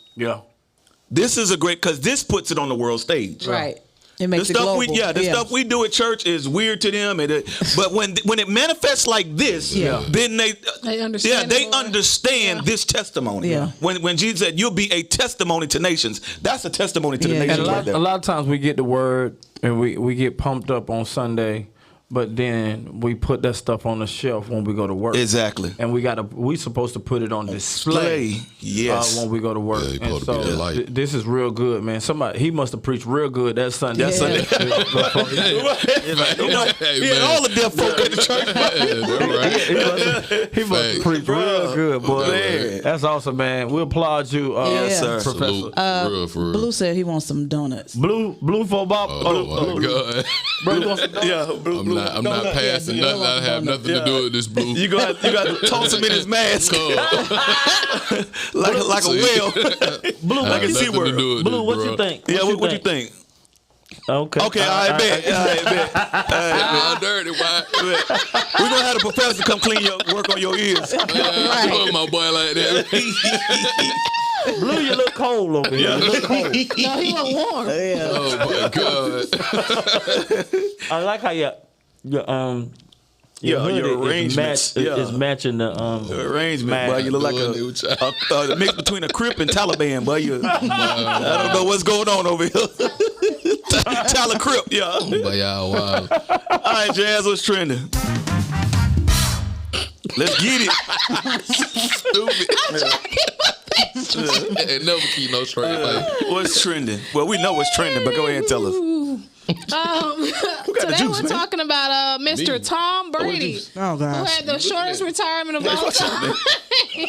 This is a great, because this puts it on the world stage. Right. It makes it global. The stuff we do at church is weird to them, but when it manifests like this, then they understand. They understand this testimony. When Jesus said, "You'll be a testimony to nations," that's a testimony to the nations. And a lot of times we get the word and we get pumped up on Sunday but then we put that stuff on the shelf when we go to work. Exactly. And we supposed to put it on display. Yes. When we go to work. Yeah, you and supposed to be that light. This is real good, man. He must have preached real good that Sunday. That Sunday. He had all the deaf folk at the church. He must have preached real good, boy. Man. That's awesome, man. We applaud you, Yes, sir. Professor. Salute. Real for real. Blue said he wants some donuts. Blue for Bob. Oh my God. Bro, you want some donuts? Yeah, blue. I'm not passing nothing. I have nothing to do with this blue. You got to toss him in his mask like a whale. Blue, Like a nothing to SeaWorld. do with Blue, this, what bro. you think? Yeah, what you think? Okay. Okay, I bet. I'm dirty, why? We're gonna have the professor come work on your ears. Man, I love my boy like that. Blue, you look cold over here. You look cold. No, he look warm. Oh my God. I like how your hoodie arrangements. is matching the Arrangement, boy. You look like a mix between a Crip and Taliban, boy. I don't know what's going on over here. Tyler Crip, yeah. But y'all wild. All right, Jazz, what's trending? Let's get it. Stupid. And never keep no straight face. What's trending? Well, we know what's trending, but go ahead and tell us. Today juice, we're man. talking about Mr. Tom Brady, Oh, who gosh. had the shortest retirement of all time. You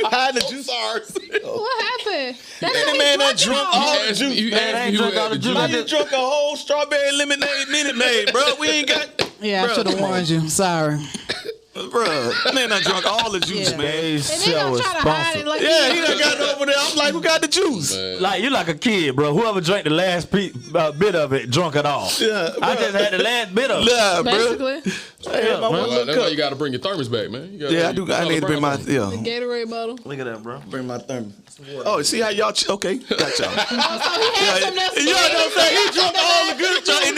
hiding the juice? What happened? That The man that drunk all the juice. You Man, I asked ain't me who drunk all had the the juice. I juice. just drunk a whole strawberry lemonade Minute Maid, bro. We ain't got, Yeah, I Bruh, should have warned you. Sorry. bro. Man, I drunk all the juice, Yeah. man. And they gonna try to hide it like Yeah, he done got it over there. I'm like, who got the juice? Like you like a kid, bro. Whoever drank the last bit of it, drunk it all. Yeah, I just had the last bit of it. Yeah, bro. basically. Hey, my one That's little why cup. you got to bring your thermos back, man. You gotta- Yeah, I do. I need to bring my Gatorade bottle. Look at that, bro. bring my thermos. Oh, see how y'all? Okay, got y'all. So he had something else. You know what I'm saying? He drunk all the good stuff and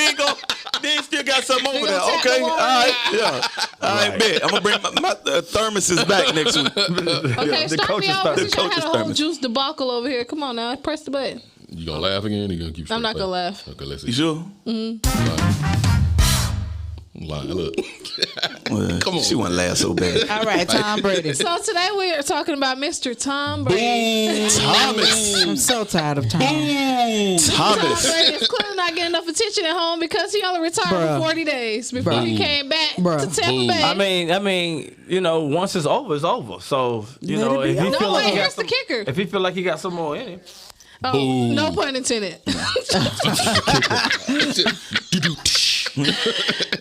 then still got something over there. gonna tap Okay, the all water. right, yeah. All right, bet. I'm gonna bring my thermoses back next week. Okay, the start coach's me over thermos. since I had coach's a whole thermos. juice debacle over here. Come on now, press the button. You gonna laugh again? Or you gonna keep? I'm straight not gonna face? laugh. Okay, let's You see. sure? I'm lying. Look. Well, Come on. She wouldn't laugh so bad. All right, Tom Brady. So today we are talking about Mr. Tom Brady. Thomas. I'm so tired of Tom. Tom Thomas. Brady is clearly not getting enough attention at home because he only retired Bruh. for 40 days before he came back Bruh. to Tampa Bay. I mean, you know, once it's over, it's over. So you Let know, it be if he over. feel No, like wait, he got here's the some, kicker. if he feel like he got some more in him, Oh, no pun intended.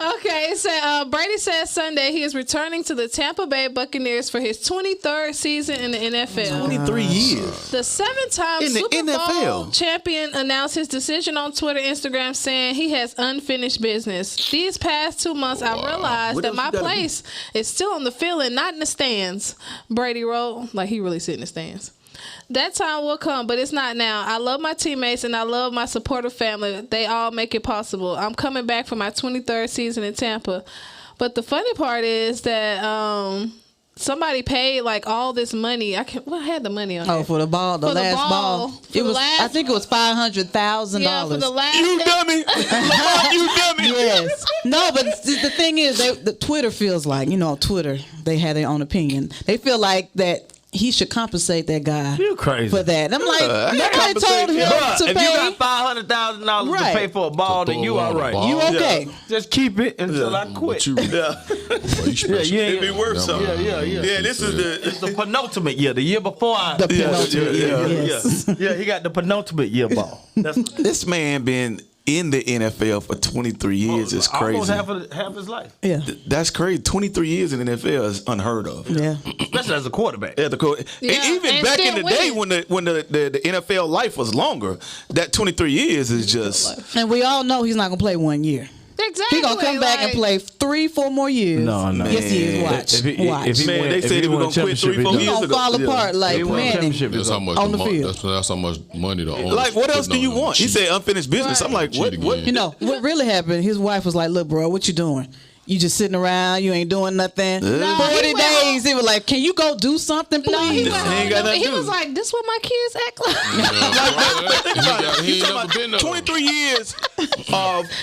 Okay, so Brady says Sunday he is returning to the Tampa Bay Buccaneers for his 23rd season in the NFL. 23 years. The 7-time In the Super Bowl NFL. champion announced his decision on Twitter, Instagram, saying he has unfinished business. These past 2 months, I realized What that else my you gotta place is still on the field and not in the stands. Brady wrote, like he really sit in the stands. That time will come, but it's not now. I love my teammates and I love my supportive family. They all make it possible. I'm coming back for my 23rd season in Tampa. But the funny part is that somebody paid like all this money. I had the money on Oh, here. for the ball, the For the last ball. ball. For It the was. last I think it was $500,000. Yeah, for the last. You dummy. Lamar, you dummy. Yes. No, but the thing is, the Twitter feels like, you know, Twitter, they have their own opinion. They feel like that he should compensate that guy you crazy. for that. I'm like, I nobody compensate told him him. Bruh, to if pay. you got $500,000 to Right. pay for a ball, then you all right. You okay? Just keep it until I quit. But you, Yeah. boy, you Yeah, special. you It'd be ain't. worth something. Yeah. Yeah, this is It's the penultimate year, the year before I. The penultimate year, yes. Yeah, he got the penultimate year ball. That's This man been in the NFL for 23 years. It's almost crazy. half his life, Yeah. That's crazy. 23 years in the NFL is unheard of. Yeah. especially as a quarterback. Yeah, Yeah, even and back still in the day winning. when the NFL life was longer, that 23 years is just And we all know he's not going to play 1 year. Exactly. He going to come back and play 3-4 more years. No. Yes, he is. Watch. If he Man, win- they if said he was win a gonna quit championship, 3-4 he He years going to ago. fall Yeah. apart like He won a Manning. championship. That's how much On the the mo- field. that's how much money the owners like, what else putting do you on them want? He cheat. said unfinished business. I'm like, what? Cheat What? again. You know, what really happened, his wife was like, look, bro, what you doing? You just sitting around, you ain't doing nothing. No, 40 he went days, he was like, can you go do something, please? No, he went He home. ain't got nothing He to was do. like, "This what my kids act like." Think about it. He You ain't talking never been about there. 23 years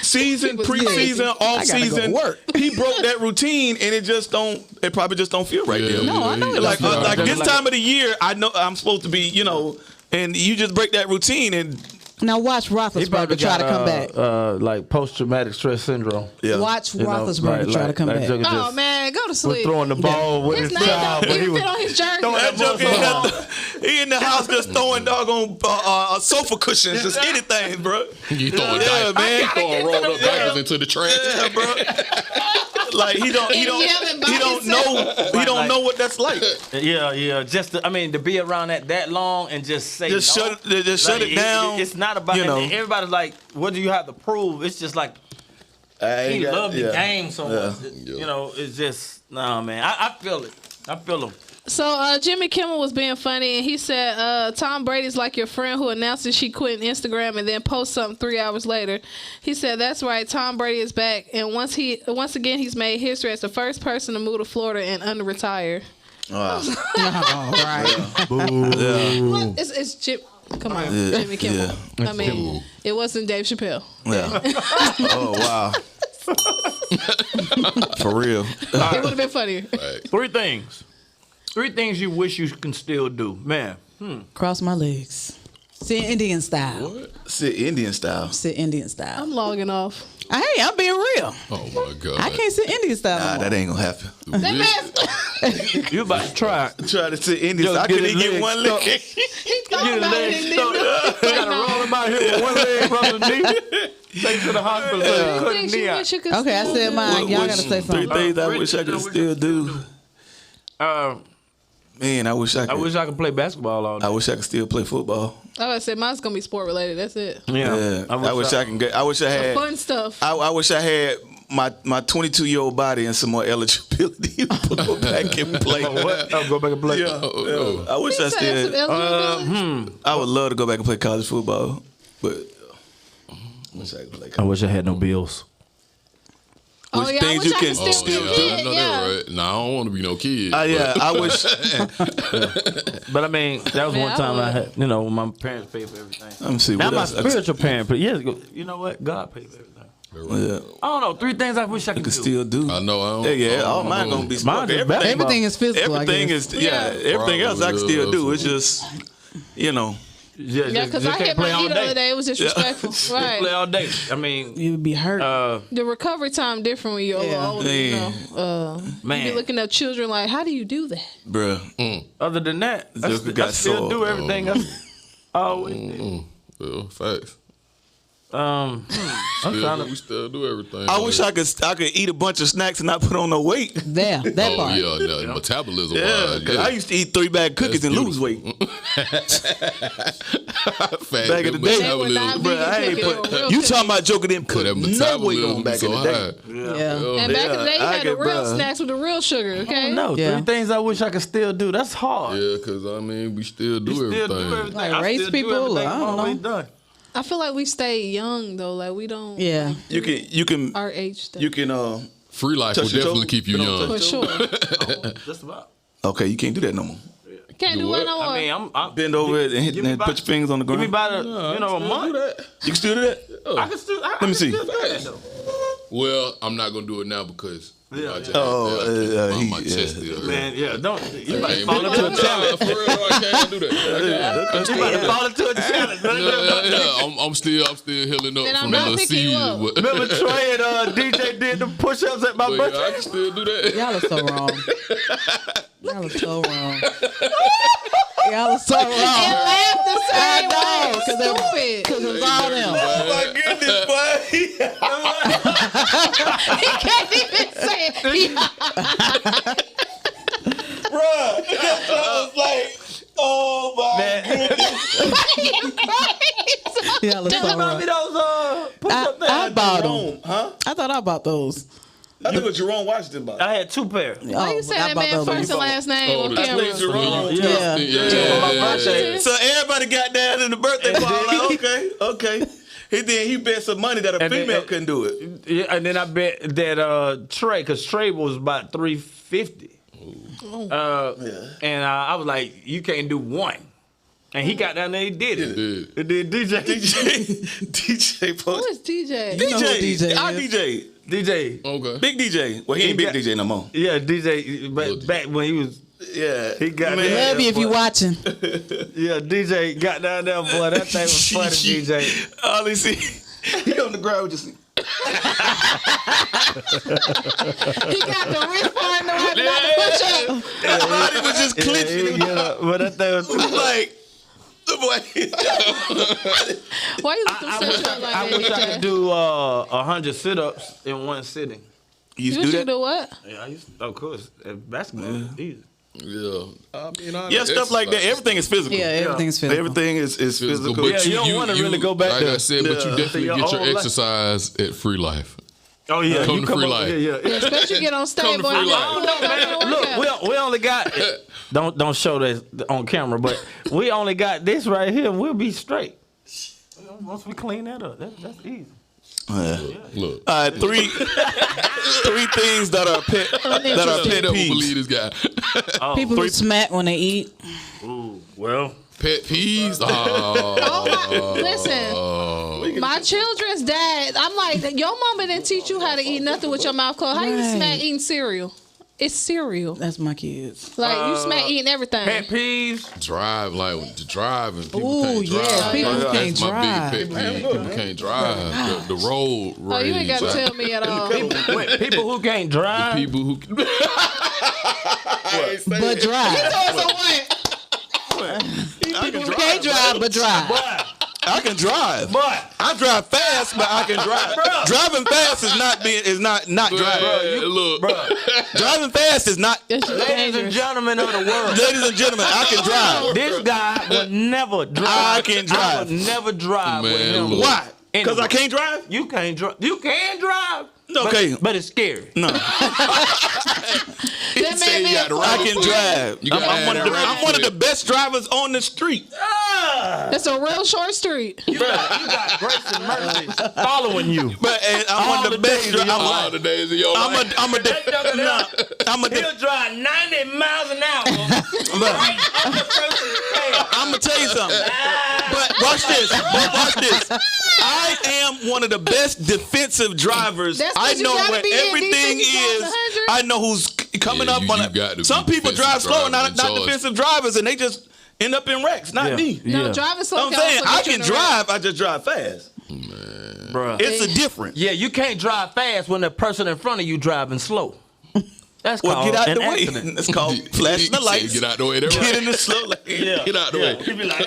season, preseason, off season, he broke that routine, and it probably just don't feel right there. No, I know. Like this time of the year, I know I'm supposed to be, and you just break that routine and. Now watch Roethlisberger try to come back. Like post-traumatic stress syndrome. Yeah. Watch Roethlisberger try to come back. Oh man, go to sleep. Throwing the ball with his child. He fit on his jersey. He in the house just throwing doggone sofa cushions, just anything, bro. You throwing throwing rolled up diapers into the trash. Yeah, bro. Like he don't know what that's like. Yeah. Just to be around that long and just say shut it down. It's not about and everybody's like, what do you have to prove? It's just like he loved the game so much. It's just man. I feel it. I feel him. So Jimmy Kimmel was being funny, and he said Tom Brady's like your friend who announces she quit Instagram and then posts something 3 hours later. He said that's right, Tom Brady is back, and once again he's made history as the first person to move to Florida and unretire. Wow. Right. Well, it's Chip. Come on, Jimmy Kimmel. Yeah. I mean, it wasn't Dave Chappelle. Yeah. Oh wow. For real. It would have been funnier. Right. Three things you wish you can still do, man. Cross my legs. Sit Indian style. What? Sit Indian style. Sit Indian style. I'm logging off. Hey, I'm being real. Oh my God. I can't sit Indian style. Nah, that ain't gonna happen. You about to try. Try to sit Indian style. I couldn't even get one leg. He's going about it. You gotta roll him out here with one leg from the knee. Take to the hospital. Okay, I said mine. Y'all gotta say something. 3 things I wish I could still do. Man, I wish I could play basketball all day. I wish I could still play football. I said mine's gonna be sport related. That's it. Yeah. I wish I can get. I wish I had fun stuff. I wish I had my 22-year-old body and some more eligibility to go back and play. What? I'll go back and play. Yeah. I wish I still. I would love to go back and play college football, but I wish I could play. I wish I had no bills. Oh yeah, I wish I could still be a kid. I know that, right? Nah, I don't want to be no kid. I wish. But I mean, that was one time I had, when my parents paid for everything. Let me see. Now what my else? spiritual parent, but you know what? God paid for everything. Yeah. I don't know. 3 things I wish I could do. Still do. I know. I don't. Yeah. All mine gonna be sport. Everything is physical. Everything is. Yeah. Everything else I can still do. It's just, Yeah, because I hit my knee the other day. It was disrespectful. Right. Play all day. I mean, You would be hurt. The recovery time different when you're a little older. Man. You be looking at children like, how do you do that? bruh. Other than that, I still do everything. I always Well, facts. I'm trying to. We still do everything. I wish I could eat a bunch of snacks and not put on no weight. That part. Yeah, metabolism. Yeah, cause I used to eat 3-bag cookies and lose weight. Back in the day, They would not be bruh, I ain't cooking put. real You cookies. talking about Joker didn't put that no weight on metabolism back in the day. Yeah. And back in the day, you I had the get, real bruh. snacks with the real sugar, okay? No, Yeah. 3 things I wish I could still do. That's hard. Yeah, because we still do You everything. still do everything. Like I raise still do people, everything I I've don't always know. done. I feel like we stay young, though. Like, we don't... Yeah. You can Our age stuff. you can Free life Touch will your definitely toes, keep you but don't young. For sure. Just about. Okay, you can't do that no more. Can't do what? it no more. I mean, I'm Bend over it and hit Give me and put about- your fingers on the give me ground. about a month. You can still do that? I can still. Let me see. Still do that, though. Well, I'm not gonna do it now because my chest still hurt. Man, yeah, don't. You about Hey, to fall man, into a nah, challenge. for real, I can't do that. You about to fall into a challenge. I'm still healing up Then I'm from the not little picking you seed. up. but- Remember Trey and DJ did the push-ups at my but birthday? I can still do that. Y'all are so wrong. Y'all are so wrong. Y'all are so wrong. And laugh the same way. Stupid. Because it's all them. Oh my goodness, boy. He can't even say it. Bruh, that was like, oh my goodness. Y'all are so Tell me wrong. those push-up things. I bought them. Jerome, huh? I thought I bought those. I think what Jerome Washington bought. I had 2 pairs. Why you saying that man first and last name on camera? Jerome. Yeah. So everybody got down in the birthday party. Like, okay. He bet some money that a And then- female couldn't do it. Yeah, and then I bet that Trey, because Trey was about $350. And I was like, you can't do 1. And he got down there, he did it. It did DJ. DJ Who post. is DJ? You know who DJ Our is. DJ. DJ. Okay. Big DJ. Well, he ain't big DJ no more. Yeah, DJ. But back when he was, Yeah. he got Man. down Love you if you watching. Yeah, DJ got down there, boy. That thing was funny, DJ. All he see, he on the ground just. He got the wrist part and the right about to push up. His body was just clenching. But that thing was Like, the boy. Why you looking I so wish short like I that? wish I could do 100 sit-ups in one sitting. You You used to wish do you that? do what? Yeah, I used of course. Basketball is easy. Yeah. I mean, Yeah, stuff like that. Everything is physical. Yeah, everything's physical. Everything is physical. But Yeah, you don't wanna really go back like there. I said, but you Yeah. definitely Your get your whole life. exercise at Free Life. Oh yeah, Come you to Free up- Life. Yeah. Yeah, especially get on stage, Come to boy. Free You Life. don't know, man. Look, we only got don't show this on camera, but we only got this right here, and we'll be straight. Once we clean that up, that's easy. Look. Three things that are pet I peeves. don't believe this guy. People who smack when they eat. Ooh, well, Pet peeves? Listen, my children's dad, I'm like, your mama didn't teach you how to eat nothing with your mouth closed. How you Right. smack eating cereal? It's cereal. That's my kids. Like, you smack eating everything. pet peeves. Drive, like driving. People Ooh, can't drive. yeah, people That's can't my drive. big pet peeve. People can't drive. The road rage. Oh, you ain't got to tell me at all. Wait, people who can't drive. People who But drive. People You can't drive, but drive. I can drive. But I drive fast, but I can drive. Driving fast is not driving. look, Driving fast is not. It's ladies and dangerous. gentlemen of the world, Ladies and gentlemen, I can drive. this guy would never drive. I can drive. I would never drive with Man, him. look. Why? Because I can't drive? You can't drive. You can drive. Okay. but it's scary. No. That say man you got the I right can foot. drive. You gotta I'm one have of that right I'm one of the foot. best drivers on the street. That's a real short street. You got grace and mercy following you. But I'm All one of the the best days of your drivers. all the days of your life. I'm a He'll drive 90 miles an hour right up the person's face. I'm gonna tell you something. But watch this. I am one of the best defensive drivers. That's 'cause I you know gotta where be in everything defense is. driving 100. I know who's coming Yeah, up you on got to it. be Some people drive defensive slow, driving not in Georgia. defensive drivers, and they just end up in wrecks. Not me. No, driving slow. I'm saying I can drive. I just drive fast. Bruh. It's a difference. Yeah, you can't drive fast when the person in front of you driving slow. That's Well, called get out an the way. accident. It's called flashing the lights. Get out the way. That Get right. in the slow lane. Yeah. Get out the way. You be like,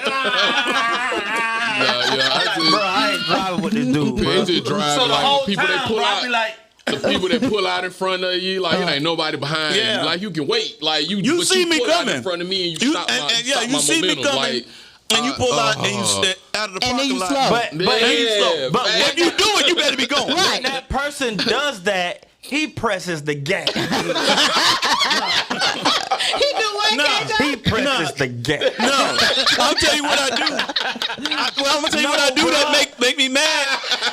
Yeah, bro, I ain't driving with this dude, bro. It's just drive So the like whole people time, that pull bro, I out. be like, The people that pull out in front of you, like it ain't nobody behind Yeah. you. Like you can wait. Like you You but see me pull out coming. in front of me and you stop my stop you my see me momentum. coming, Like, and you pull out and you step out of the And then parking you lot. slow. but And you slow. but man. If you do it, you better be going. when that person does that, he presses the gas. He do what? Nah. He presses the gas. No, I'll tell you what I do. I'm gonna tell you what I do that make me mad.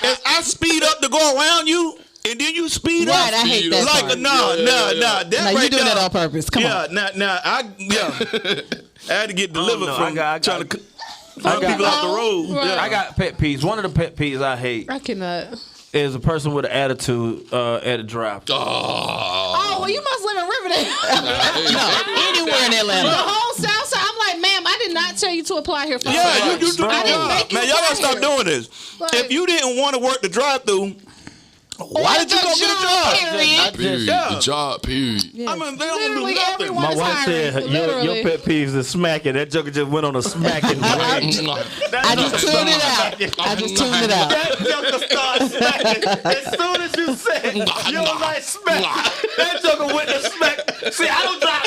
Is I speed up to go around you, and then you speed Right, up. I hate that Like part. no. That Now right you doing there. that on purpose. Come on. I had to get delivered no, from I got- trying to I got- people off the road. Right. Yeah. I got pet peeves. One of the pet peeves I hate I cannot. is a person with an attitude at a drive. Oh, well, you must live in Riverdale. Anywhere in The Atlanta. whole South Side. I'm like, ma'am, I did not tell you to apply here for Yeah, you do Bro. the I didn't job. make you Man, y'all gotta fly stop here. doing this. Like- If you didn't want to work the drive-through, why did you go get a job? Period. period. Yeah. The job, period. I mean, they don't do Literally nothing. everyone My is wife hiring. said your Literally. pet peeves is smacking. That joker just went on a smacking break. I just tuned it out. I just tuned it out. That joker started smacking. As soon as you said you don't like smack, that joker went to smack. See, I don't drive.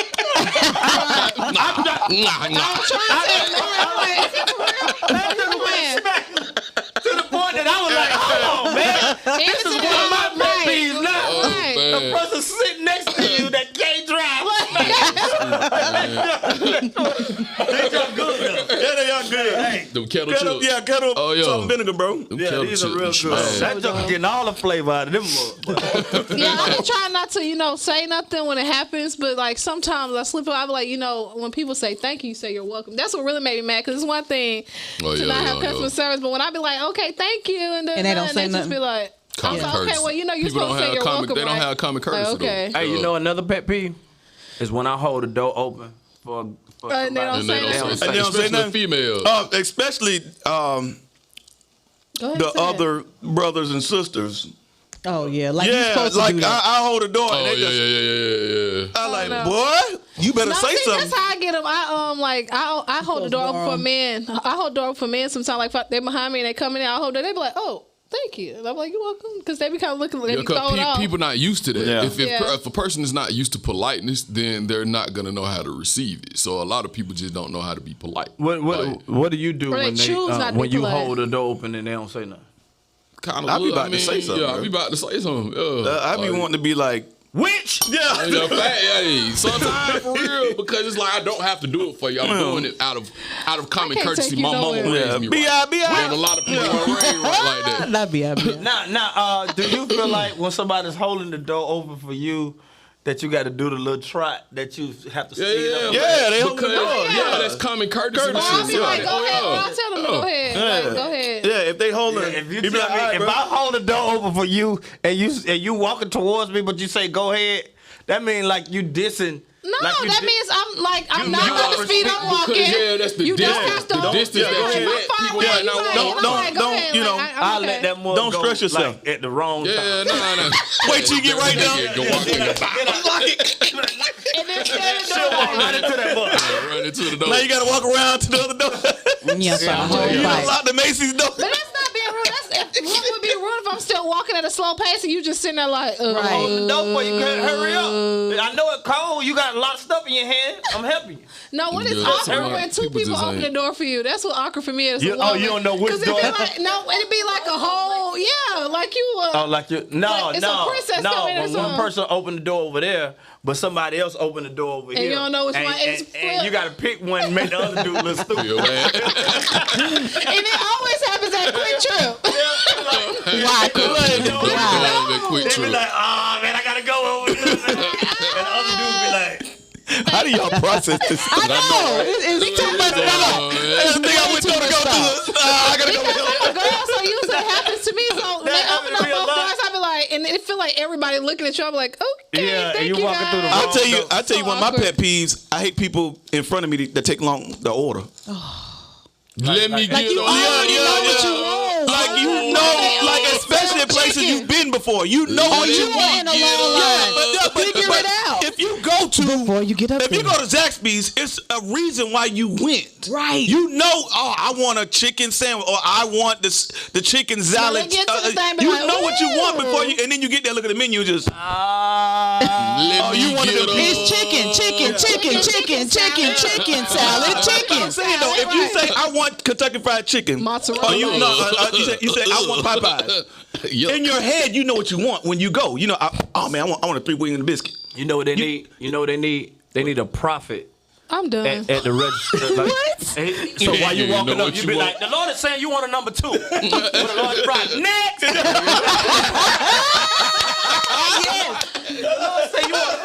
That joker went to smack to the point that I was like, hold on, man. This is one of my pet peeves now. Right. The person sitting next to you that can't drive. They just good though. Yeah, they are good. Hey, The them kettle Kettle, chips. yeah, kettle, Oh, yeah. salt and vinegar, bro. Them Yeah, kettle these are real chips, good. man. That joke getting all the flavor out of them. motherfuckers. Yeah, I be trying not to, say nothing when it happens, but like sometimes I slip up. I be like, when people say thank you say you're welcome. That's what really made me mad, because it's one thing to not have customer service, but when I be like, okay, thank you, and then And they don't say just nothing. be like, Common okay, courtesy. well, you're People supposed don't to say have you're welcome, They don't right? have common courtesy. Okay. though. Hey, another pet peeve is when I hold the door open for And they don't And they say don't nothing. say, And they don't say especially nothing? females. Especially Go ahead, the say it. other brothers and sisters. Oh yeah, like you Yeah, supposed to like do that. I hold the door. Oh, and they just, yeah. I like, no. boy, you better No, say see, something. that's how I get them. I hold the door open for men. I hold the door open for men sometimes. Like if they're behind me and they come in, I hold it. They be like, oh, thank you. And I'm like, you're welcome, because they be kind of looking like you throw it off. People not used to that. Yeah. If a person is not used to politeness, then they're not gonna know how to receive it. So a lot of people just don't know how to be polite. What do you do Or they when choose not to when be you polite. hold the door open and they don't say nothing? Kind I be about to say something, Yeah, bro. I be about to say something. I be wanting to be like, Which? yeah. Yeah, hey, sometimes for real, because it's like I don't have to do it for you. I'm doing it out of common can't courtesy. take you My mama nowhere. raised me B.I., right. B.I. And a lot of people aren't raised right like that. That'd be Now, do you feel like when somebody's holding the door open for you, that you got to do the little trot that you have to speed up? Yeah, they hold the Because, door. yeah, that's common courtesy. Or I'll be like, go ahead. Or yeah. I'll tell them to go ahead. Like, go ahead. Yeah, if they hold it, If you be tell like, me, all right, if bro. I hold the door open for you and you walking towards me, but you say go ahead, that means like you dissing. No, like you that di- means I'm you not know at the speed I'm walking. Because, yeah, that's the you distance. don't have to. The distance that If you I'm at, far people away, might you not like, walk. and I'm like, go don't, ahead. you know, like, I'll okay. let that mother Don't go, stress yourself. like, at the wrong time. Yeah, no. Wait till you get right down. Go walk in the back. And then shut it She'll walk right down. into that mother. Run into the door. Now you gotta walk around to the other door. Yeah, so the whole You fight. unlock the Macy's door. But that's not being rude. What would be rude if I'm still walking at a slow pace and you just sitting there like, Right. Hold the door for you. Hurry up. I know it's cold. You got a lot of stuff in your hand. I'm helping you. No, what is Yeah, awkward right. when two People people just open the ain't- door for you? That's what awkward for me is. You don't know which door. It'd be like a whole, like you. Oh, like you? No, Like it's a princess no. coming or When one something. person opened the door over there, but somebody else opened the door over here, you don't know which one is and flip. you got to pick one and make the other dude look stupid. Yeah, man. And it always happens at Quick Trip. Why? Quick They be trip. like, oh man, I gotta go over there. And the other dude be like, How do y'all process this? I know. It's too much going on. That's the thing I went to go through. I gotta go. Because I'm a girl, so usually it happens to me. So when they That open happens up to me a both lot. doors, I be like, and it feel like everybody looking at you. I'm like, okay, Yeah, thank and you you walking through the guys. wrong- I'll tell you one of my pet peeves. I hate people in front of me that take long to order. Let me get you on. already know what you want. Like you know, like especially in places you've been before. You know what you You want. in a long line. Figure it out. If you go to Before you get up if you there. go to Zaxby's, it's a reason why you went. Right. You know, oh, I want a chicken sandwich or I want the chicken salad. get to the thing, be You like, know what you want ooh. before you, and then you get there, look at the menu, just Let me you wanna get go- on. It's chicken salad, chicken. I'm saying though, if you say I want Kentucky Fried Chicken, Mozzarella. or you say I want Popeyes. Yup. In your head, you know what you want when you go. You know, I want a 3-wing and a biscuit. you know what they need? You know what they need? They need a profit I'm done. at the register. Like, so while you You walking know up, what you you be want. like, the Lord is saying you want a number 2. With the Lord's prize. Next! The Lord say you want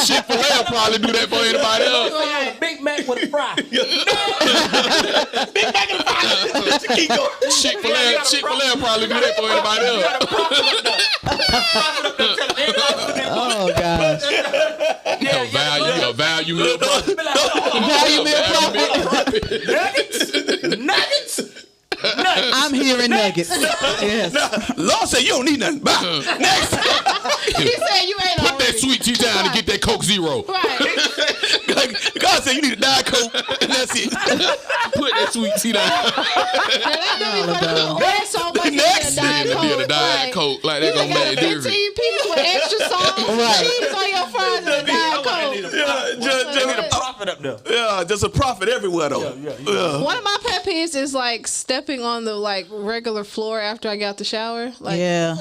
Chick-fil-A will probably do that for anybody else. a Big Mac with a fry. Chick-fil-A will probably do that for anybody else. Oh gosh. A value meal profit. Value meal profit. Nuggets. I'm hearing nuggets. Yes. Lord said you don't need nothing. Bye. Next. He said you ain't Put already. that sweet tea down and get that Coke Zero. Right. God said you need a Diet Coke, and that's it. Put that sweet tea down. So much Next. Be a Diet Coke. Like they gonna make it 15 different. pieces with extra sauce, Right. cheese on your fries, and a Diet Coke. Just Need a profit up there. Yeah, there's a profit everywhere though. Yeah. One of my pet peeves is like stepping on the like regular floor after I get out the shower. Like, Yeah.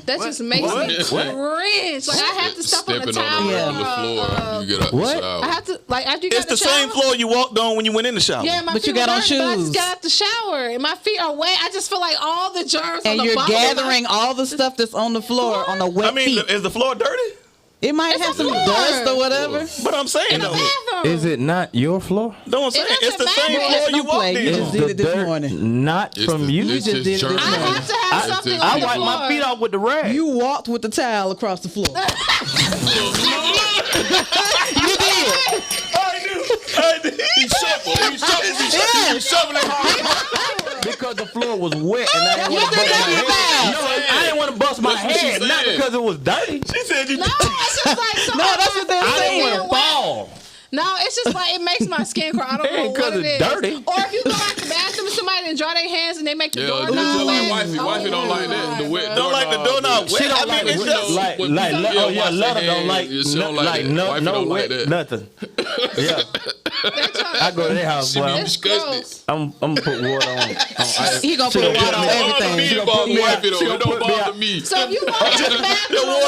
that just makes me cringe. Like I have to step on the Stepping towel. on the floor after you get out the shower. I have to like after you It's got the the shower. same floor you walked on when you went in the shower. Yeah, my But feet you got were on dirty, but I shoes. just got out the shower and my feet are wet. I just feel like all the germs And on the you're bottom gathering all the stuff that's on the floor on the wet I mean, feet. is the floor dirty? It might It's have a some floor. dust or whatever. But I'm saying though. bathroom. Is it not your floor? No, I'm saying It it's the doesn't same matter. floor It's you no walked play. You in. just did it this morning. Not from you. It's just did it this germs. I have to have It's something just on I the wipe floor. my feet off with the rag. You walked with the towel across the floor. You did. I did. He shoveling hard. Because the floor was wet and I didn't want to You bust my did head. that. No, I didn't want to bust my That's what she head, not said. because it was dirty. She said you No, it's just like so No, that's what they're I didn't saying. want to fall. No, it's just like it makes my skin crawl. I don't It know ain't what 'cause it it's is. dirty. Or if you go out the bathroom and somebody and dry their hands and they make the Yeah, doorknob. just like wet. wifey. Wifey don't like that. The wet don't like the doorknob wet. She don't I like mean, it it's just like when like people oh yeah, wash their Lutta don't hands, like yeah, she don't like like that. no Wifey no don't like wet that. nothing. Yeah, I go to their house, She boy. be I'm disgusted. gross. gonna put water on ice. He gonna put She water gonna on put everything. Me She gonna bother put me out. wifey though. She It gonna don't put me bother out. me. So if you walk into the bathroom, The water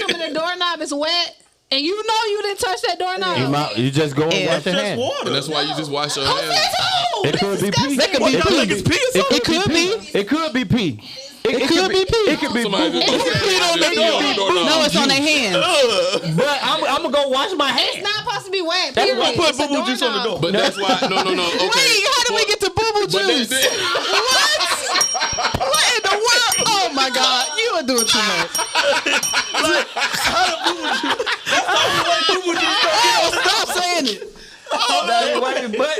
and the doorknob is wet, and you know you didn't touch that doorknob. You just go and Yeah. wash your just hands. water. And that's why you just wash your hands. It could be pee. That could be What, y'all pee. think it's pee or something? It could be. It could be pee. It could be pee. It could be Somebody boo. just peed on the door. No, it's on their hands. But I'm gonna go wash my It's hands. not supposed to be wet. That's Period. why I put It's a boo-boo juice on the doorknob. door. But that's why. No. Okay. Wait, how did we get to boo-boo But juice? what? What in the world? Oh my God, you are doing too much. Stop saying it. Now you wipe your butt,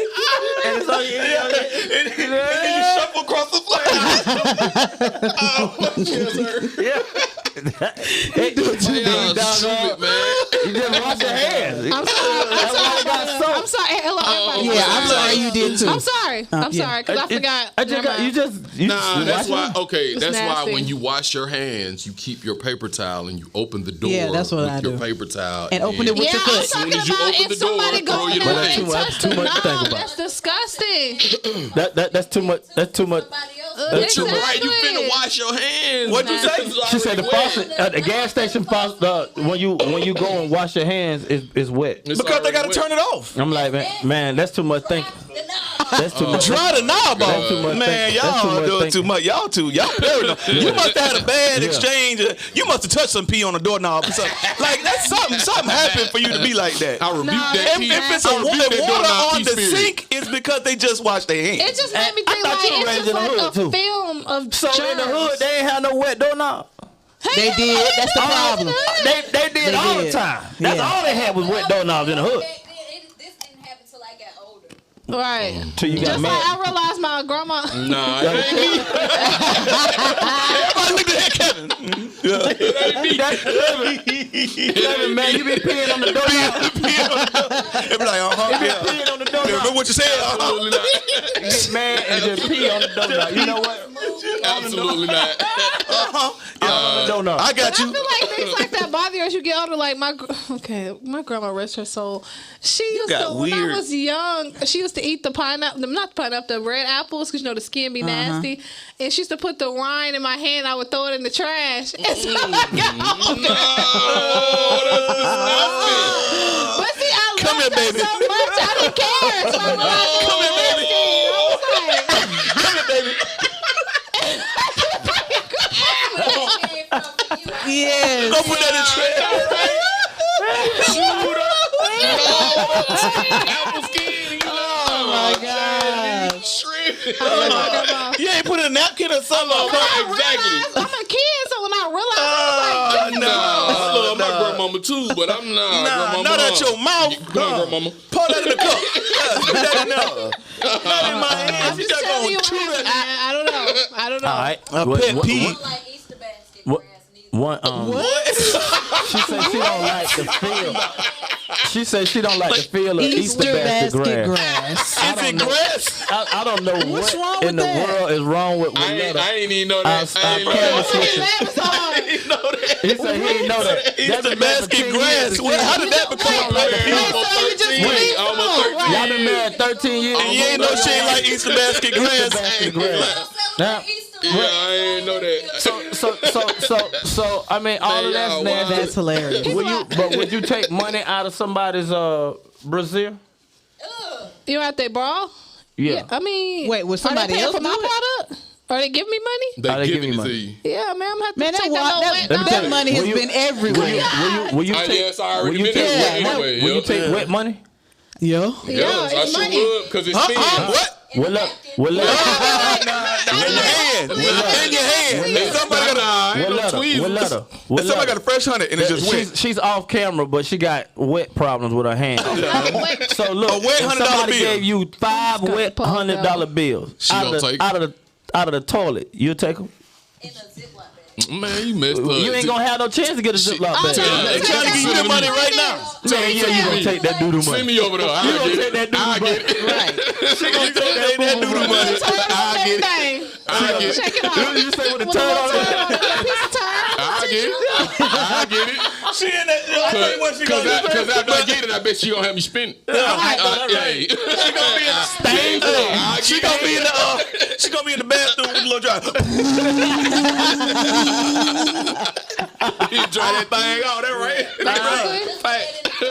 and it's on your And you shuffle across the floor. Yeah. They do it too, Y'all dog. stupid, man. You just wash your hands. I'm sorry. That's why I got soap. I'm sorry. Hello, everybody. Yeah, I'm sorry you did too. I'm sorry. I'm yeah. sorry because I forgot. I just Never got, mind. you Nah, that's wash why. Okay, It's that's why nasty. when you wash your hands, you keep your paper towel and you open the door. Yeah, that's what with I your do. paper towel And open it with Yeah, your I'm foot. talking Soon as you about open if the door, somebody throw go in your there legs. and touch That's too the much to think knob. about. That's disgusting. That's too much. That's too much. But you're right. You finna wash your hands. What'd you say? She said the faucet at the gas station faucet. When you go and wash your hands is wet. Because they got to turn it off. I'm like, man, that's too much thinking. That's too much. Try the knob That's too off. much Man, thinking. That's too y'all much doing too thinking. much. Y'all paranoid. You must have had a bad Yeah. exchange. You must have touched some pee on the doorknob or something. Like, that's something happened for you to be like that. I rebuke that. If it's a water on the sink, it's because they just washed their hands. It just made me I think thought you like raised it's in just the like hood, a too. film of So in the hood, they ain't have no wet doorknob. They did. That's the problem. They did They all the did. time. That's Yeah. all they had was wet doorknobs in the hood. This didn't happen till I got older. Right. Till you got Just mad. like I realized my grandma. Nah, it ain't me. Everybody look at Kevin. Kevin, man, you been peeing on the doorknob. Everybody like, You yeah. been peeing on the Remember doorknob. what you said? Absolutely not. Get mad and just pee on the doorknob. You know what? Absolutely not. On the doorknob. I got I feel you. like things like that bother you as you get older. Like my grandma, rest her soul. She used got to when weird. I was young. She used to eat the pineapple, not the pineapple, the red apples, because you know the skin be nasty. And she used to put the rind in my hand. I would throw it in the trash. And so I got older. But see, I Come loved here, her baby. so much, I didn't care. So I realized Come here, baby. I was like, Come here, baby. Yes. Go put that in trash. Apple skin. Oh my God. Shrimp. You ain't put a napkin or something on Exactly. I'm a kid, so when I realized, I was like, I love my grandmama too, but I'm not. Nah, grandmama. not at your mouth. Come on, grandmama. Pour that in the cup. Yeah, put that in there. Not in my hands. I'm You just just telling you gonna chew what that. happened. I don't know. I don't know. All right. A pet peeve. Like Easter basket What? grass neither. What? She said she don't like the feel. She said she don't like the feel of Easter basket grass. Is it grass? I don't know What's wrong what with in the that? world is wrong with I Letta. ain't even know that. I ain't know promise that. you. That was hard. You know that? He said he didn't know that. Easter basket grass. How did that become? Y'all been married 13 years. And you ain't know she ain't like Easter basket grass. Now, Yeah, I ain't know that. So I mean, all of that's nasty. That's hilarious. Would you take money out of somebody's brassiere? You at their bra? Yeah. I mean, Wait, would somebody are they paying else for my do it? product? Are they giving me money? They They give giving you it money. to you. Yeah, man, I'm gonna have to Man, take that that money has been everywhere. Will you I take? guess I already will you been take? there yeah, anyway. Will you Yup. take wet money? Yo. Yes, I it's sure money. would, because it's thin. What? Will In your hand. In your hand. Somebody got a somebody got a fresh hunter and it's just wet. She's off camera, but she got wet problems with her hand. So look, A wet if $100 somebody bill. gave you 5 wet $100 bills She gonna take it. out of the toilet, you'll take them. In a Ziploc bag. Man, you messed up. You ain't gonna have no chance to get a Ziploc bag. They trying to give you the money right now. Man, yeah, you gonna take that doodoo money. Send me over there. You I'll gonna get take that it. I'll doodoo get money. it. Right. She gonna take That doodoo money. I'll get it. I'll get it. Check it out. You say with a turn on it. I'll get it. I'll get it. She in that. I tell you what she gonna do. Because after I get it, I bet she gonna have me spend. She gonna be in the stain. She gonna be in the. She gonna be in the bathroom with a little dry. You dry that thing out, that right?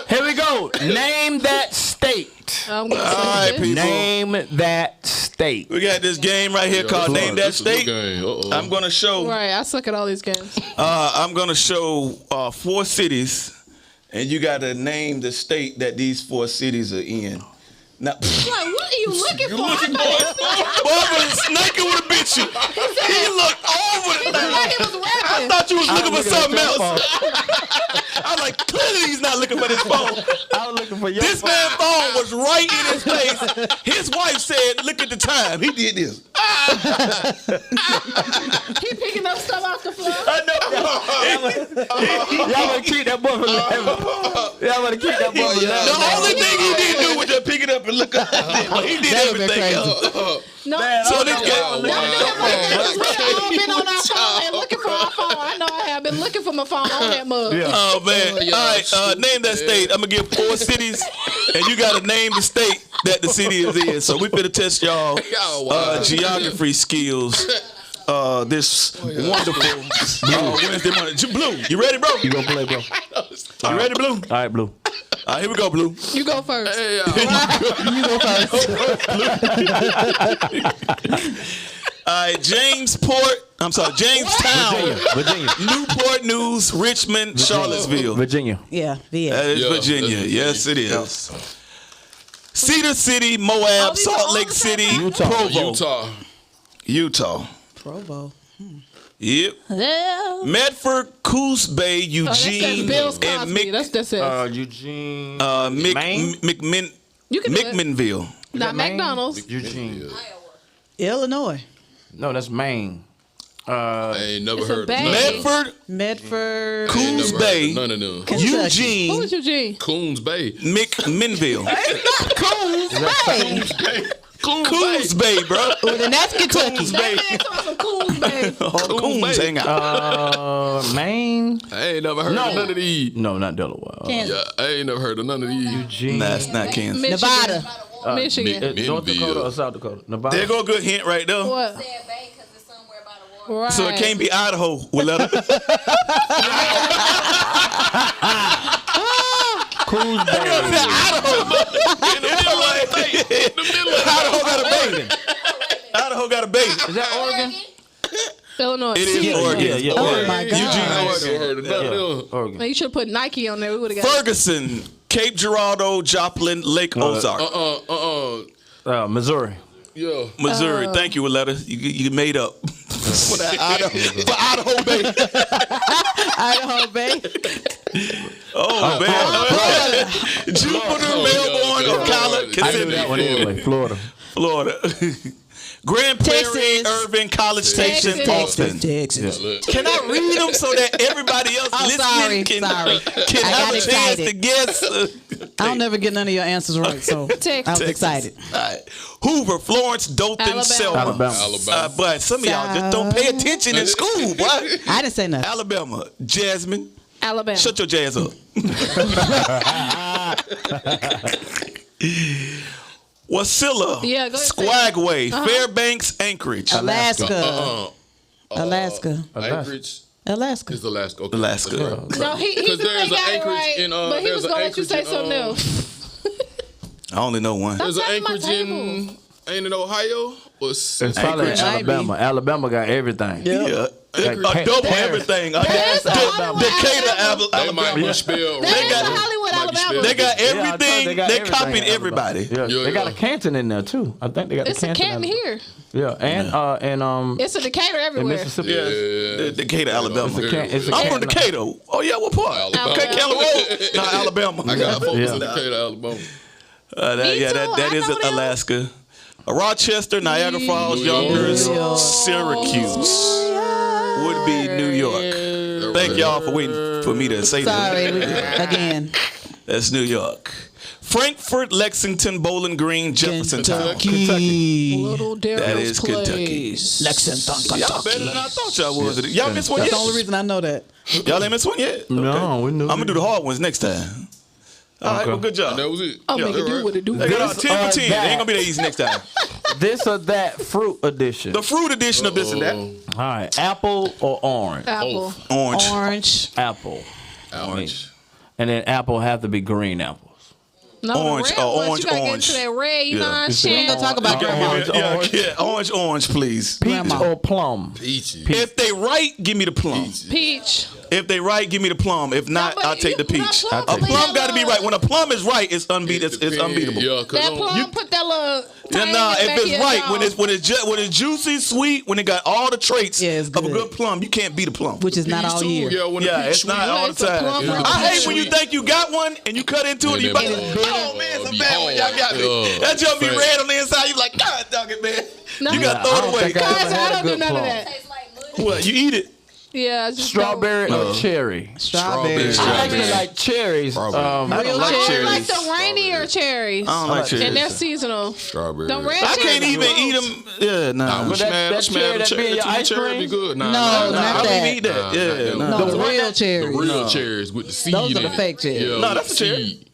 Here we go. Name that state. I'm gonna All right, say this. people. Name that state. We got this game right here called Name That State. I'm gonna show. Right, I suck at all these games. I'm gonna show 4 cities, and you gotta name the state that these 4 cities are in. Now, Like, what are you looking for? Barber snaking with a bitch. He looked over the thing. Like he was I rapping. thought you was looking for something else. phone. I was like, clearly he's not looking for this phone. I was looking for your This phone. man's phone was right in his face. His wife said, "Look at the time." He did this. He picking up stuff off the floor. I know. Y'all better keep that boy from laughing. Y'all better keep that boy from The laughing. only thing he didn't do was just pick it up and look at it. But he did everything else. No, So this game. we all been on our phone and looking for our phone. I know I have been looking for my phone on that mug. Oh man! All right, name that state. I'm gonna give 4 cities, and you gotta name the state that the city is in. So we finna test y'all geography skills. This wonderful Wednesday morning. Blue, you ready, bro? You gonna play, bro? You ready, Blue? All right, Blue. All right, here we go, Blue. You go first. All right, Jamestown, Virginia. Newport News, Richmond, Charlottesville. Virginia. Yeah. That Yeah. is Yeah, Virginia. that's Yes, it is. Cedar City, Moab, these are Salt all Lake the same City, Utah. Provo, Utah. Provo. Yep. Yeah. Medford, Coos Bay, Oh, Eugene, Bill and Cosby. That's it. Eugene. Maine? You can do it. McMinnville. Not Maine? McDonald's. Eugene. Illinois. No, that's Maine. I ain't never It's a heard of bag. none of them. Medford, Medford. I ain't Coos never heard Bay, of none of them. Kentucky. Who Eugene, is Eugene? Coons Bay. McMinnville. Coons Bay. Coos Bay, bro. Well, then that's Kentucky. Coos Bay. That man talking some cool, babe. Coons hang out. Maine. I ain't never heard of none of these. No, not Delaware. Kansas. Yeah, I ain't never heard of none of these. Eugene. Nah, it's not Kansas. Nevada. Michigan. North Minville. Dakota or South Dakota? Nevada. There go a good hint right there. What? Say a bay because it's somewhere by the water. Right. So it can't be Idaho, Willetta. Coos Bay. Idaho got a bay. Idaho got a bay. Is that Oregon? Illinois. It is Oregon. Yeah. Oh my God. Eugene, I ain't Oregon. never heard of none of them. Oregon. Man, you should have put Nike on there. We would have got Ferguson, Cape Girardeau, Joplin, Lake Ozark, Missouri. Yeah. Missouri. Thank you, Willetta. You made up for that Idaho Bay. Idaho Bay. Oh man, Jupiter, Melbourne, Ocala, I knew that one anyway. Florida. Florida. Grand Prairie, Texas. Irving, College Station, Texas. Austin. Texas. Can I read them so that everybody else listening can I have got a chance excited. to guess? I'll never get none of your answers right, so Texas. I was excited. All right. Hoover, Florence, Dothan, Alabama. Selma. Alabama. But some of y'all just don't pay attention in school, boy. I didn't say nothing. Alabama, Jasmine, Alabama. shut your jazz up. Wasilla, Yeah, go ahead, say Skagway, Fairbanks, Anchorage, Alaska. Alaska. Anchorage Alaska. is Alaska. Okay. Alaska. No, he Because there's got an it Anchorage right, in, but he there's was an gonna let you say Anchorage in, something else. I only know one. There's an That's my Anchorage in, ain't it Ohio? Or It's probably Anchorage. Alabama. Alabama got everything. Yeah. Like A double Paris. everything. That's Alabama. Decatur, They might Alabama. be spelled That wrong. is Hollywood, Might be Alabama. spelled They got different. Yeah, I told you everything. got They everything copied in Alabama. everybody. Yeah, Yeah, they got yeah. a Canton in there too. I think they got It's a a Canton. Canton here. Yeah, and It's a Decatur in everywhere. Mississippi. Yeah. Decatur, Alabama. It's a I'm from Canton. Decatur. Oh yeah, what part? Alabama. Okay, Keller Road. No, Alabama. I got folks Yeah. in Decatur, Alabama. Me too, that I is know them. Alaska. Rochester, Niagara Falls, New York. Yonkers, Syracuse would be New York. Thank y'all for waiting for me to say Sorry, that. again. That's New York. Frankfort, Lexington, Bowling Green, Jeffersontown. Kentucky. Little Daryl's That is Kentucky. Lexington, Y'all better than I thought y'all was. Y'all missed one That's yet? the only reason I know that. Y'all ain't missed one yet? No, we knew. I'm gonna do the hard ones next time. All right, well, good job. That was it. I'll Yeah, make it do right. what it do. They got This 10 or for 10. They that. ain't gonna be that easy next time. This or that fruit edition. The fruit edition of this and that. All right, apple or orange? Apple. Orange. Orange. Apple. Orange. And then apple have to be green apples. No, Orange, the red ones, orange, you gotta orange. get into that red, you Yeah. know what I'm We saying? ain't gonna talk about grandma. Orange, please. Peach Grandma. or plum? Peachy. If they right, give me the plum. Peach. If they right, give me the plum. If not, but I'll take the you- peach. that A plum plum got to be little- right. When a plum is right, it's unbeatable. It's unbeatable. Yeah, cause That plum put that little. Yeah, tiny nah, back if of it's your right, jaw. when it's juicy, sweet, when it got all the traits Yeah, it's of a good. good plum, you can't beat a plum. Which is not peach all too. year. Yeah, when Yeah, the peach it's not all the It's a plum time. from I hate peach when you sweet. think you got one and you cut into it and you And about then to, big. oh man, it's a Be bad one. Y'all got me. hard. That jump be Fact. red on the inside. You like, God dog it, man. No. You got I to throw don't it away. think I Guys, ever I had a don't do good none of plum. that. Tastes like mush. What, you eat it? Yeah, I just Strawberry or cherry? Strawberry. I actually like cherries. I don't I like don't cherries. like the rainier cherries. I don't like cherries. And they're seasonal. Strawberry. The red I cherries can't are even gross. eat them. Yeah, nah. But that cherry that be in your ice cherry cream? be good. Nah, No, nah, not I don't that. even eat that. Yeah, nah. nah. No, the real The cherries. real cherries with the seed Those are in the it. fake cherries. Yeah, No, with that's the a cherry. seed.